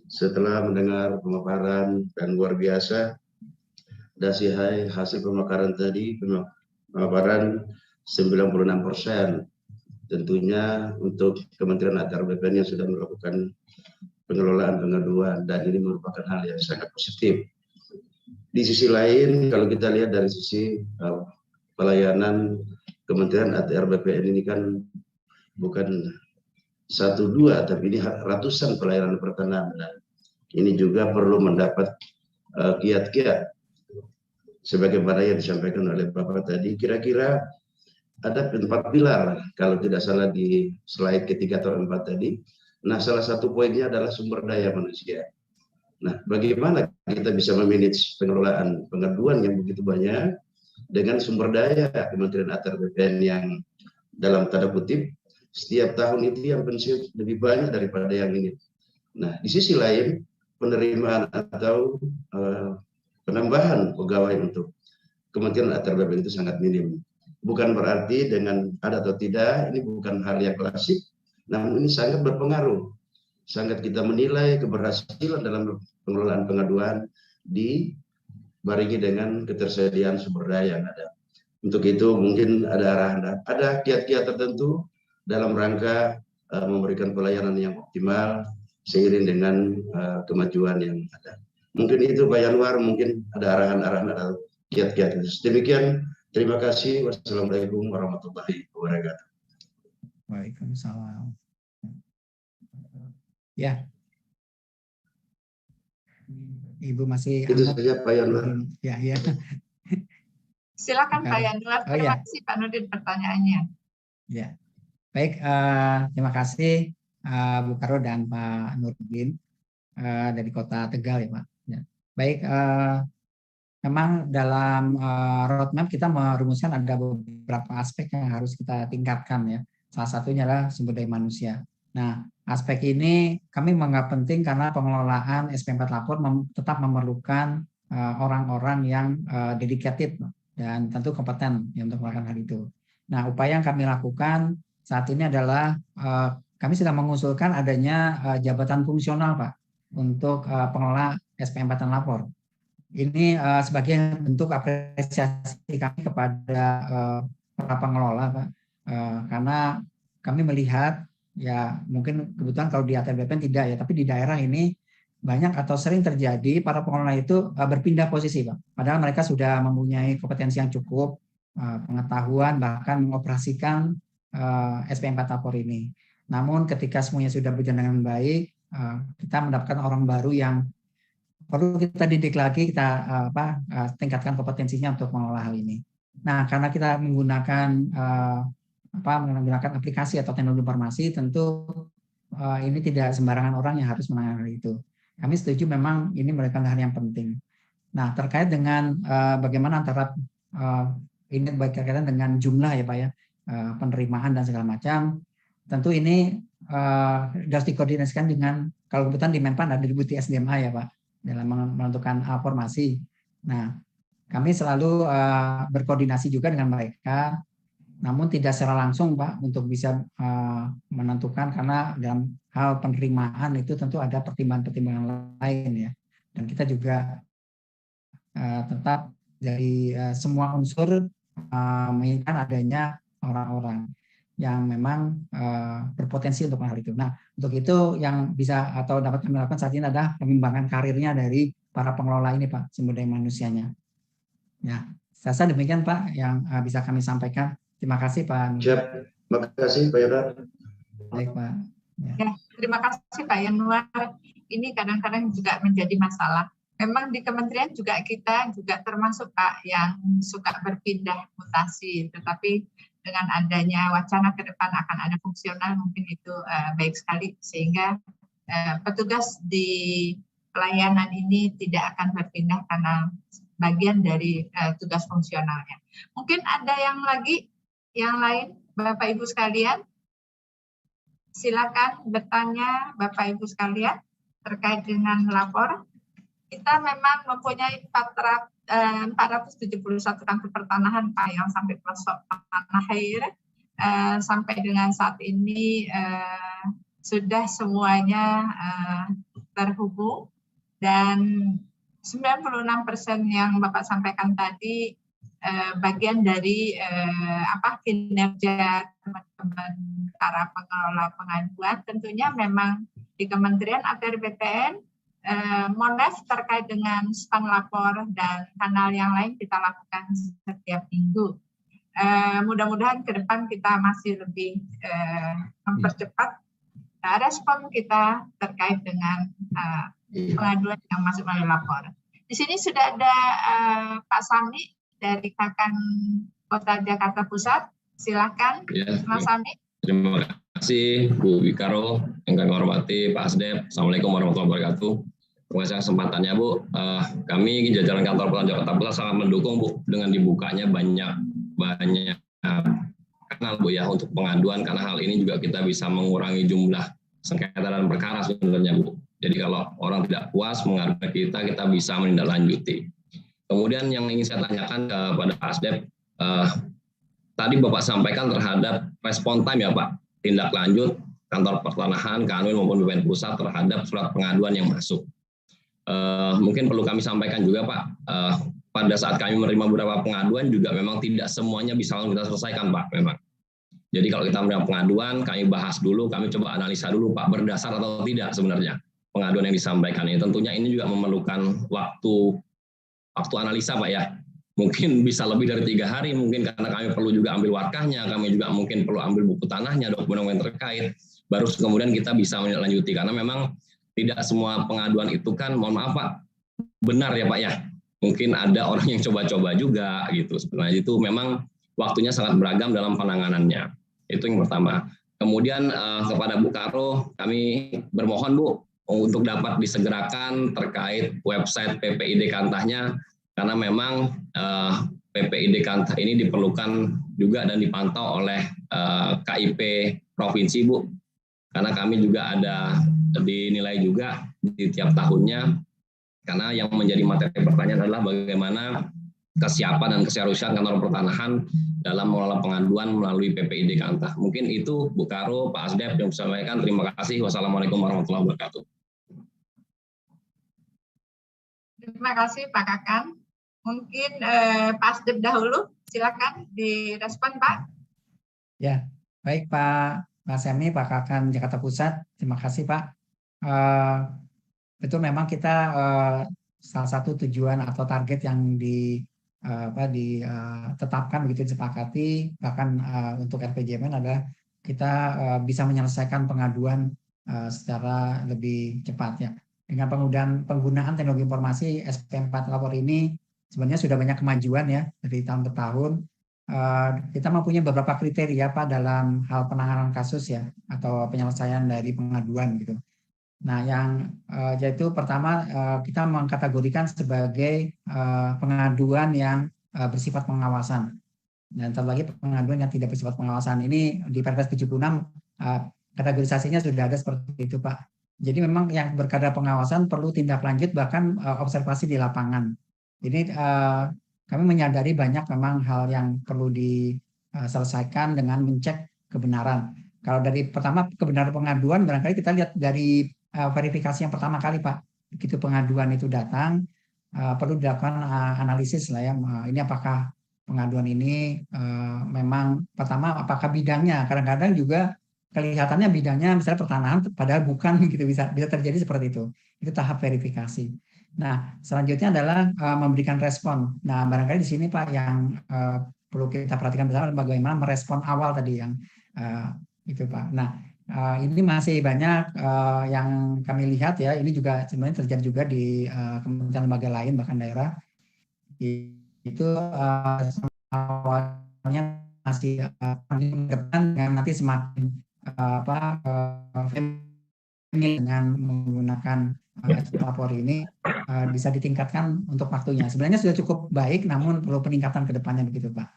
setelah mendengar pemaparan dan luar biasa dasi hasil pemekaran tadi, pemaparan 96%. Tentunya untuk Kementerian ATR BPN yang sudah melakukan pengelolaan pengaduan, dan ini merupakan hal yang sangat positif. Di sisi lain, kalau kita lihat dari sisi pelayanan Kementerian ATR BPN ini kan bukan 1-2, tapi ini ratusan pelayanan pertanahan. Ini juga perlu mendapat kiat-kiat sebagaimana yang disampaikan oleh Bapak tadi. Kira-kira ada 4 pilar kalau tidak salah di slide ketiga atau 4 tadi. Nah, salah satu poinnya adalah sumber daya manusia. Nah, bagaimana kita bisa memanage pengelolaan pengaduan yang begitu banyak dengan sumber daya Kementerian ATR BPN yang dalam tanda kutip setiap tahun itu yang pensiun lebih banyak daripada yang ini. Nah, di sisi lain penerimaan atau penambahan pegawai untuk Kementerian ATR BPN itu sangat minim. Bukan berarti dengan ada atau tidak, ini bukan hal yang klasik, namun ini sangat berpengaruh. Sangat kita menilai keberhasilan dalam pengelolaan pengaduan dibarengi dengan ketersediaan sumber daya yang ada. Untuk itu mungkin ada arahan, ada kiat-kiat tertentu dalam rangka memberikan pelayanan yang optimal seiring dengan kemajuan yang ada. Mungkin itu Pak Yanwar, mungkin ada arahan-arahan atau kiat-kiat. Demikian. Terima kasih. Wassalamualaikum warahmatullahi wabarakatuh. Waalaikumsalam. Ya. Ibu masih itu saja Pak Yanwar. Ya. Silakan Pak Yanwar. Terima kasih Pak Nurdin pertanyaannya. Ya. Baik, terima kasih Bu Karo dan Pak Nurdin dari Kota Tegal ya Pak. Ya. Baik, memang dalam roadmap kita merumuskan ada beberapa aspek yang harus kita tingkatkan ya. Salah satunya adalah sumber daya manusia. Nah, aspek ini kami menganggap penting karena pengelolaan SP4 Lapor tetap memerlukan orang-orang yang dedicated dan tentu kompeten ya, untuk melakukan hal itu. Nah, upaya yang kami lakukan saat ini adalah kami sedang mengusulkan adanya jabatan fungsional Pak untuk pengelola SP4 Lapor. Ini sebagai bentuk apresiasi kami kepada para pengelola, Pak, karena kami melihat ya mungkin kebetulan kalau di ATR BPN tidak ya, tapi di daerah ini banyak atau sering terjadi para pengelola itu berpindah posisi, Pak. Padahal mereka sudah mempunyai kompetensi yang cukup, pengetahuan bahkan mengoperasikan SP4 Lapor ini. Namun ketika semuanya sudah berjalan dengan baik, kita mendapatkan orang baru yang perlu kita didik lagi, kita tingkatkan kompetensinya untuk mengelola hal ini. Nah, karena kita menggunakan aplikasi atau teknologi informasi, tentu ini tidak sembarangan orang yang harus menangani hal itu. Kami setuju memang ini merupakan hal yang penting. Nah, terkait dengan bagaimana antara ini berkaitan dengan jumlah ya Pak ya, penerimaan dan segala macam, tentu ini harus dikoordinasikan dengan, kalau kebetulan di Menpan ada Deputi SDMA ya Pak, dalam menentukan formasi. Nah, kami selalu berkoordinasi juga dengan mereka, namun tidak secara langsung Pak untuk bisa menentukan, karena dalam hal penerimaan itu tentu ada pertimbangan-pertimbangan lain ya. Dan kita juga tetap dari semua unsur menginginkan adanya orang-orang yang memang berpotensi untuk hal itu. Nah, untuk itu yang bisa atau dapat kami lakukan saat ini adalah pengembangan karirnya dari para pengelola ini, Pak, sumber daya manusianya. Ya, saya rasa demikian, Pak, yang bisa kami sampaikan. Terima kasih, Pak. Siap, terima kasih, Pak Yanwar. Baik, Pak. Ya, terima kasih, Pak Yanwar. Ini kadang-kadang juga menjadi masalah. Memang di kementerian juga kita juga termasuk Pak yang suka berpindah mutasi, tetapi dengan adanya wacana ke depan akan ada fungsional, mungkin itu baik sekali, sehingga petugas di pelayanan ini tidak akan berpindah karena bagian dari tugas fungsionalnya. Mungkin ada yang lagi yang lain, Bapak Ibu sekalian? Silakan bertanya Bapak Ibu sekalian terkait dengan lapor. Kita memang mempunyai 471 kantor pertanahan Pak yang sampai pelosok tanah air. Sampai dengan saat ini sudah semuanya terhubung, dan 96% yang Bapak sampaikan tadi bagian dari kinerja teman-teman para pengelola pengaduan. Tentunya memang di Kementerian ATR BPN Mones terkait dengan stand lapor dan kanal yang lain kita lakukan setiap minggu. Mudah-mudahan ke depan kita masih lebih mempercepat respon kita terkait dengan pengaduan yang masuk melalui lapor. Di sini sudah ada Pak Sami dari Kakan Kota Jakarta Pusat. Silakan, ya, Mas Sami. Terima kasih Bu Bikaro, yang kami hormati Pak Asdep. Assalamualaikum warahmatullahi wabarakatuh. Terima kasih kesempatannya Bu. Kami jajaran kantor Kota Jakarta Pusat sangat mendukung Bu dengan dibukanya banyak kanal Bu ya untuk pengaduan, karena hal ini juga kita bisa mengurangi jumlah sengketa dan perkara sebenarnya Bu. Jadi kalau orang tidak puas mengadu ke kita bisa menindaklanjuti. Kemudian yang ingin saya tanyakan kepada Pak Asdep, tadi Bapak sampaikan terhadap respon time ya Pak, tindak lanjut kantor pertanahan, Kanwil maupun BPN Pusat terhadap surat pengaduan yang masuk. Mungkin perlu kami sampaikan juga Pak, pada saat kami menerima beberapa pengaduan juga memang tidak semuanya bisa langsung kita selesaikan Pak memang. Jadi kalau kita menerima pengaduan, kami bahas dulu, kami coba analisa dulu Pak, berdasar atau tidak sebenarnya pengaduan yang disampaikan ini. Tentunya ini juga memerlukan waktu analisa Pak ya. Mungkin bisa lebih dari 3 hari, mungkin karena kami perlu juga ambil warkahnya, kami juga mungkin perlu ambil buku tanahnya, dokumen terkait, baru kemudian kita bisa menindaklanjuti. Karena memang tidak semua pengaduan itu kan, mohon maaf Pak, benar ya Pak ya. Mungkin ada orang yang coba-coba juga gitu. Sebenarnya itu memang waktunya sangat beragam dalam penanganannya. Itu yang pertama. Kemudian kepada Bu Karo, kami bermohon Bu untuk dapat disegerakan terkait website PPID Kantahnya, karena memang PPID Kantah ini diperlukan juga dan dipantau oleh KIP Provinsi Bu, karena kami juga ada dinilai juga di tiap tahunnya, karena yang menjadi materi pertanyaan adalah bagaimana kesiapan dan keseriusan kantor pertanahan dalam mengelola pengaduan melalui PPID Kantah. Mungkin itu Bu Karo, Pak Asdep yang bisa sampaikan. Terima kasih. Wassalamualaikum warahmatullahi wabarakatuh. Terima kasih Pak Kakan. Mungkin Pak Asdep dahulu, silakan direspon Pak. Ya, baik Pak Semi, Pak Kakan Jakarta Pusat. Terima kasih Pak. Betul memang kita salah satu tujuan atau target yang ditetapkan begitu disepakati bahkan untuk RPJMN adalah kita bisa menyelesaikan pengaduan secara lebih cepat ya. Dengan penggunaan teknologi informasi SP4 lapor ini sebenarnya sudah banyak kemajuan ya dari tahun ke tahun. Kita mempunyai beberapa kriteria Pak dalam hal penanganan kasus ya atau penyelesaian dari pengaduan gitu. Nah, yang yaitu pertama kita mengkategorikan sebagai pengaduan yang bersifat pengawasan. Dan terlebih pengaduan yang tidak bersifat pengawasan ini di Perpres 76 kategorisasinya sudah ada seperti itu Pak. Jadi memang yang berkadar pengawasan perlu tindak lanjut bahkan observasi di lapangan. Jadi kami menyadari banyak memang hal yang perlu diselesaikan dengan mencek kebenaran. Kalau dari pertama kebenaran pengaduan barangkali kita lihat dari verifikasi yang pertama kali Pak. Begitu pengaduan itu datang perlu dilakukan analisis lah ya. Ini apakah pengaduan ini memang pertama apakah bidangnya, kadang-kadang juga kelihatannya bidangnya misalnya pertanahan padahal bukan gitu, bisa terjadi seperti itu. Itu tahap verifikasi. Nah, selanjutnya adalah memberikan respon. Nah, barangkali di sini Pak yang perlu kita perhatikan bersama bagaimana merespon awal tadi yang itu Pak. Nah, ini masih banyak yang kami lihat ya. Ini juga sebenarnya terjadi juga di kementerian lembaga lain bahkan daerah. Itu awalnya masih depan dengan nanti semakin dengan menggunakan lapor ini bisa ditingkatkan untuk waktunya. Sebenarnya sudah cukup baik, namun perlu peningkatan ke depannya begitu Pak.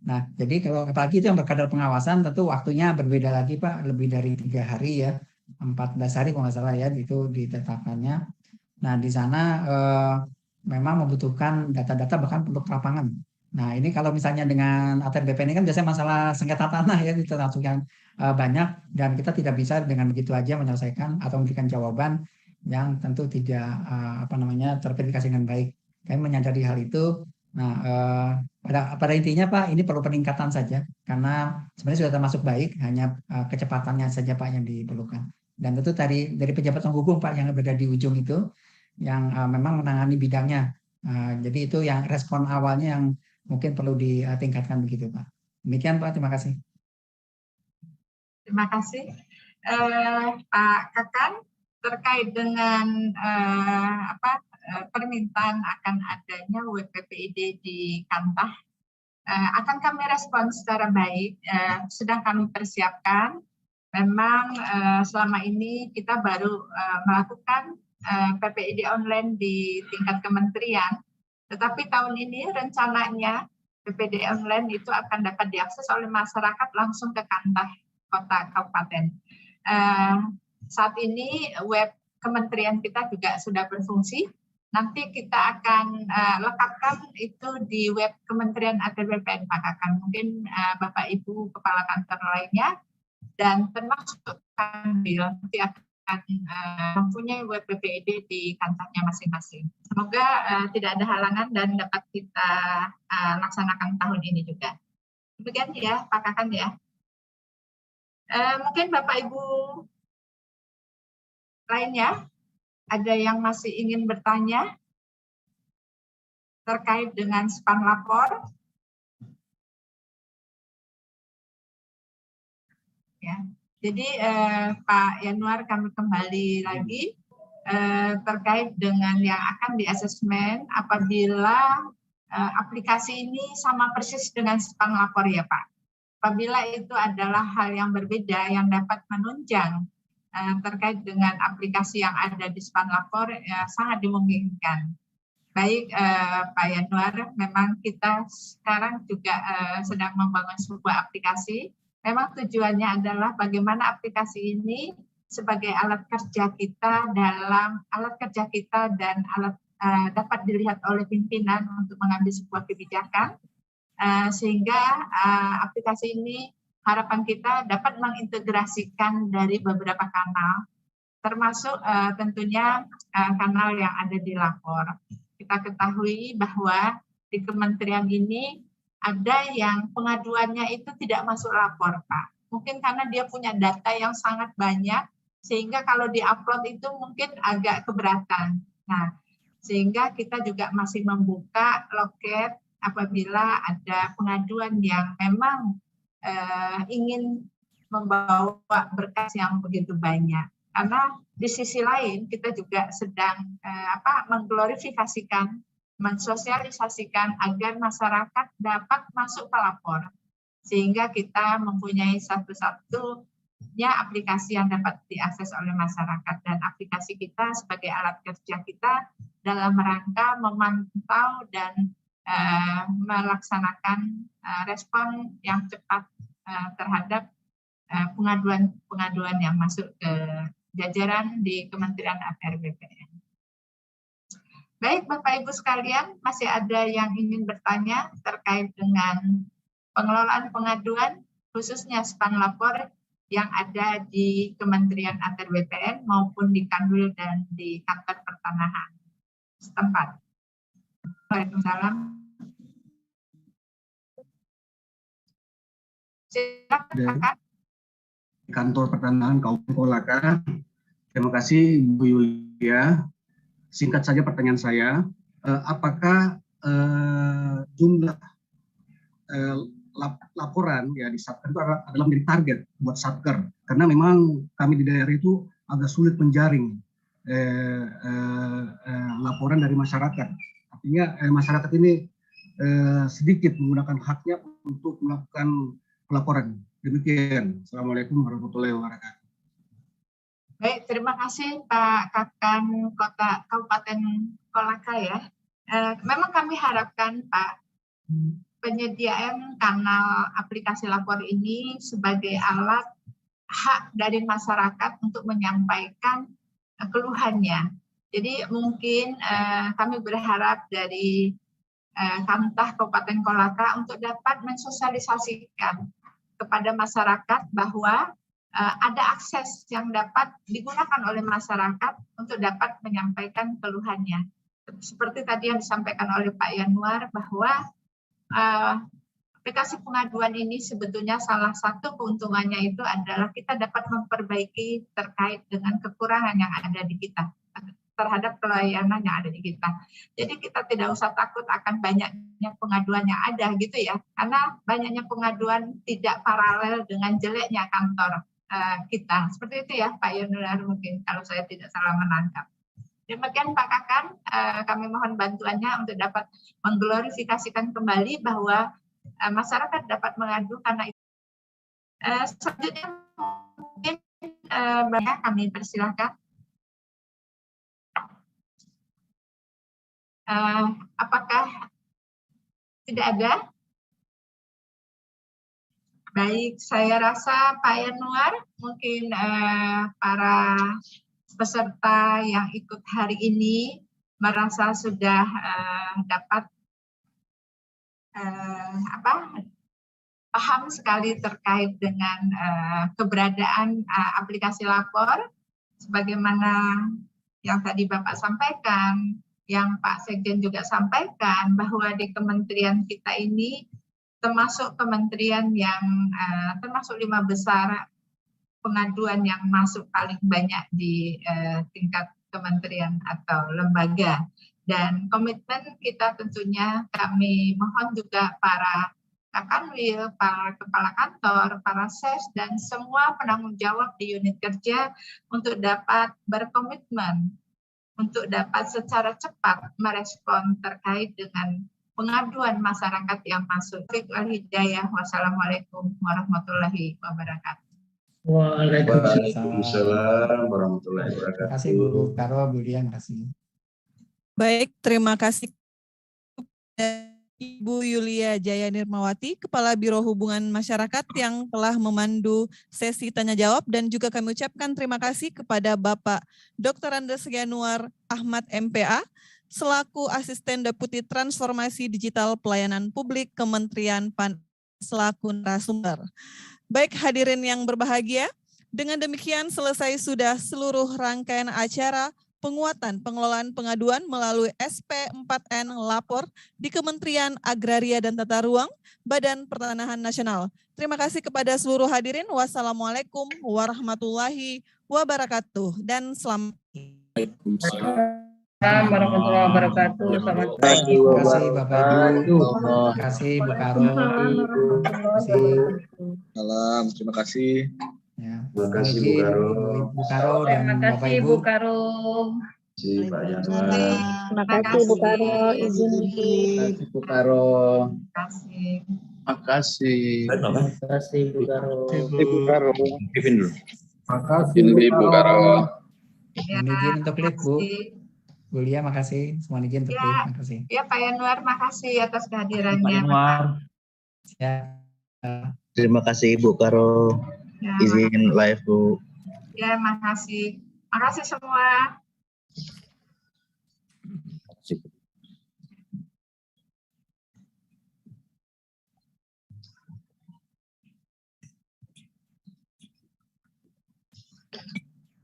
Nah, jadi kalau apalagi itu yang berkadar pengawasan, tentu waktunya berbeda lagi Pak, lebih dari 3 hari ya, 14 hari kalau nggak salah ya, itu ditetapkannya. Nah, di sana memang membutuhkan data-data bahkan untuk lapangan. Nah, ini kalau misalnya dengan ATR BPN ini kan biasanya masalah sengketa tanah ya, itu langsung yang banyak, dan kita tidak bisa dengan begitu aja menyelesaikan atau memberikan jawaban yang tentu tidak terverifikasi dengan baik. Kami menyadari hal itu. Nah, pada intinya Pak, ini perlu peningkatan saja karena sebenarnya sudah termasuk baik, hanya kecepatannya saja Pak yang diperlukan. Dan tentu dari pejabat penghubung Pak yang berada di ujung itu yang memang menangani bidangnya. Jadi itu yang respon awalnya yang mungkin perlu ditingkatkan begitu Pak. Demikian Pak, terima kasih. Terima kasih. Pak Kakan, terkait dengan permintaan akan adanya WPPID di Kantah, akan kami respon secara baik, sedang kami persiapkan. Memang selama ini kita baru melakukan PPID online di tingkat kementerian, tetapi tahun ini rencananya PPID online itu akan dapat diakses oleh masyarakat langsung ke Kantah kota kabupaten. Saat ini web kementerian kita juga sudah berfungsi. Nanti kita akan lekatkan itu di web Kementerian ATR BPN Pak Kakan. Mungkin Bapak Ibu Kepala Kantor lainnya dan termasuk Kanwil nanti akan mempunyai web PPID di kantornya masing-masing. Semoga tidak ada halangan dan dapat kita laksanakan tahun ini juga. Demikian ya Pak Kakan ya. Mungkin Bapak Ibu lainnya ada yang masih ingin bertanya terkait dengan span lapor? Ya, jadi Pak Yanuar kami kembali lagi terkait dengan yang akan diasesmen apabila aplikasi ini sama persis dengan span lapor ya Pak. Apabila itu adalah hal yang berbeda yang dapat menunjang terkait dengan aplikasi yang ada di span lapor sangat dimungkinkan. Baik Pak Yanuar, memang kita sekarang juga sedang membangun sebuah aplikasi. Memang tujuannya adalah bagaimana aplikasi ini sebagai alat kerja kita dan alat dapat dilihat oleh pimpinan untuk mengambil sebuah kebijakan, sehingga aplikasi ini harapan kita dapat mengintegrasikan dari beberapa kanal, termasuk tentunya kanal yang ada di lapor. Kita ketahui bahwa di kementerian ini ada yang pengaduannya itu tidak masuk lapor, Pak. Mungkin karena dia punya data yang sangat banyak, sehingga kalau di-upload itu mungkin agak keberatan. Nah, sehingga kita juga masih membuka loket apabila ada pengaduan yang memang ingin membawa berkas yang begitu banyak. Karena di sisi lain kita juga sedang mengglorifikasikan, mensosialisasikan agar masyarakat dapat masuk ke lapor, sehingga kita mempunyai satu-satunya aplikasi yang dapat diakses oleh masyarakat, dan aplikasi kita sebagai alat kerja kita dalam rangka memantau dan melaksanakan respon yang cepat terhadap pengaduan yang masuk ke jajaran di Kementerian ATR BPN. Baik Bapak Ibu sekalian, masih ada yang ingin bertanya terkait dengan pengelolaan pengaduan khususnya span lapor yang ada di Kementerian ATR BPN maupun di Kanwil dan di kantor pertanahan setempat. Waalaikumsalam. Silakan Kakak. Kantor Pertanahan Kabupaten Kolaka. Terima kasih Bu Yulia. Singkat saja pertanyaan saya, apakah jumlah laporan ya di Satker itu adalah menjadi target buat Satker? Karena memang kami di daerah itu agak sulit menjaring laporan dari masyarakat. Artinya masyarakat ini sedikit menggunakan haknya untuk melakukan pelaporan. Demikian. Assalamualaikum warahmatullahi wabarakatuh. Baik, terima kasih Pak Kakan Kabupaten Kolaka ya. Memang kami harapkan Pak, penyediaan kanal aplikasi lapor ini sebagai alat hak dari masyarakat untuk menyampaikan keluhannya. Jadi mungkin kami berharap dari Kamtah Kabupaten Kolaka untuk dapat mensosialisasikan kepada masyarakat bahwa ada akses yang dapat digunakan oleh masyarakat untuk dapat menyampaikan keluhannya. Seperti tadi yang disampaikan oleh Pak Yanuar bahwa aplikasi pengaduan ini sebetulnya salah satu keuntungannya itu adalah kita dapat memperbaiki terkait dengan kekurangan yang ada di kita terhadap pelayanan yang ada di kita. Jadi kita tidak usah takut akan banyaknya pengaduan yang ada gitu ya, karena banyaknya pengaduan tidak paralel dengan jeleknya kantor kita. Seperti itu ya Pak Yanuar mungkin kalau saya tidak salah menangkap. Demikian Pak Kakan, kami mohon bantuannya untuk dapat mengglorifikasikan kembali bahwa masyarakat dapat mengadu karena itu. Selanjutnya mungkin banyak kami persilahkan. Apakah tidak ada? Baik, saya rasa Pak Yanuar, mungkin para peserta yang ikut hari ini merasa sudah dapat paham sekali terkait dengan keberadaan aplikasi lapor, sebagaimana yang tadi Bapak sampaikan, yang Pak Sekjen juga sampaikan bahwa di kementerian kita ini termasuk kementerian yang termasuk 5 besar pengaduan yang masuk paling banyak di tingkat kementerian atau lembaga. Dan komitmen kita tentunya kami mohon juga para Kakanwil, para kepala kantor, para ses, dan semua penanggung jawab di unit kerja untuk dapat berkomitmen untuk dapat secara cepat merespon terkait dengan pengaduan masyarakat yang masuk. Wal-hidayah. Wassalamualaikum warahmatullahi wabarakatuh. Waalaikumsalam warahmatullahi wabarakatuh. Terima kasih Bu Karo, Bu Lia, terima kasih. Baik, terima kasih Ibu Yulia Jaya Nirmawati, Kepala Biro Hubungan Masyarakat yang telah memandu sesi tanya jawab, dan juga kami ucapkan terima kasih kepada Bapak Dr. Andes Yanuar Ahmad MPA selaku Asisten Deputi Transformasi Digital Pelayanan Publik Kementerian PAN selaku narasumber. Baik hadirin yang berbahagia, dengan demikian selesai sudah seluruh rangkaian acara penguatan pengelolaan pengaduan melalui SP4N Lapor di Kementerian Agraria dan Tata Ruang, Badan Pertanahan Nasional. Terima kasih kepada seluruh hadirin. Wassalamualaikum warahmatullahi wabarakatuh dan selamat. Waalaikumsalam warahmatullahi wabarakatuh. Selamat pagi. Terima kasih Bapak Ibu. Terima kasih Bu Karo. Terima kasih. Salam, terima kasih. Ya, Terima kasih Bu Karo. Bu Karo dan Terima Bapak kasih Ibu. Bu Karo. Terima kasih Pak Yanuar. Terima kasih Bu Karo, izin. Bu Karo. Terima kasih. Makasih. Terima kasih Bu Karo. Ibu Karo. Kevin dulu. Makasih Ibu Karo. Mohon izin untuk klip Bu. Bu Lia, makasih. Mohon izin untuk klip. Makasih. Ya Pak Yanuar, makasih atas kehadirannya. Ya. Terima kasih Bu Karo. Ya, Izin live Bu. ya, makasih. Makasih semua.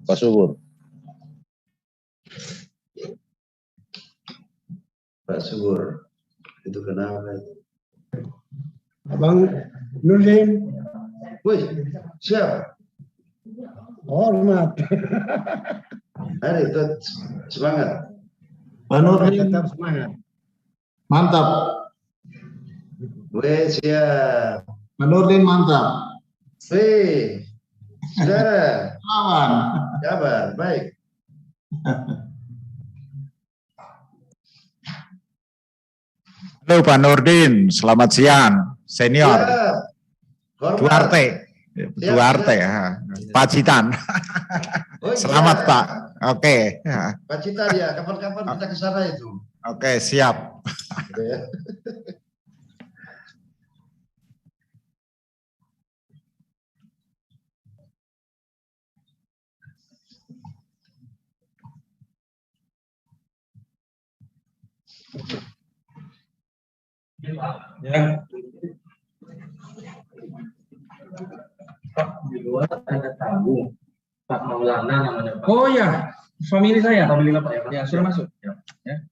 Pak Subur. Pak Subur, itu kenapa itu? Abang Nurdin. Wih, siap. Hormat. Hari itu semangat. Pak Nurdin. Tetap semangat. Mantap. Wih, siap. Pak Nurdin mantap. Wih, saudara. Lawan. Kabar, baik. Halo Pak Nurdin, selamat siang, senior. Siap. Hormat. Duarte, Siap, Duarte, siap. ya. Pacitan. Oh, Selamat iya. Pak. Oke. Ya. Pak Cita ya, kapan-kapan kita ke sana itu. Oke, siap. Ya. Pak, di luar ada tamu. Pak Maulana namanya Pak. Oh ya, famili saya. Famili Pak ya. Ya, suruh masuk. Ya.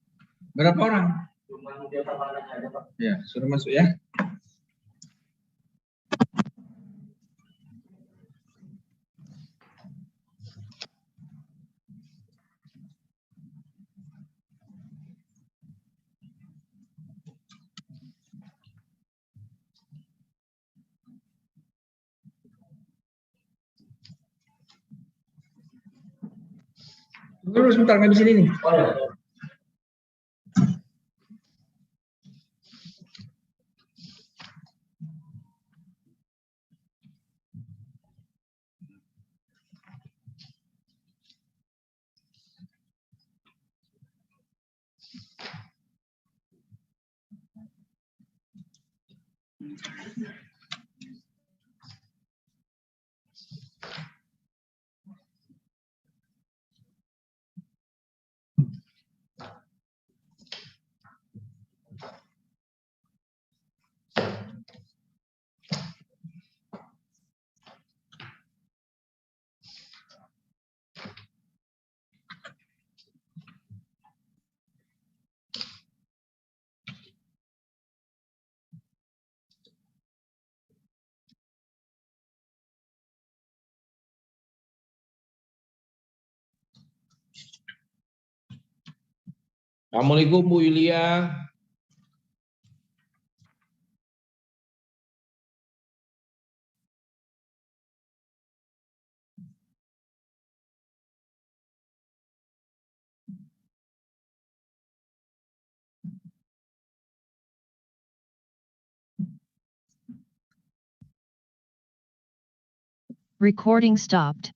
Berapa orang? Cuma dia aja, Pak. Ya, suruh masuk ya. Tunggu sebentar, ngabisin ini. Assalamualaikum Bu Yulia. Recording stopped.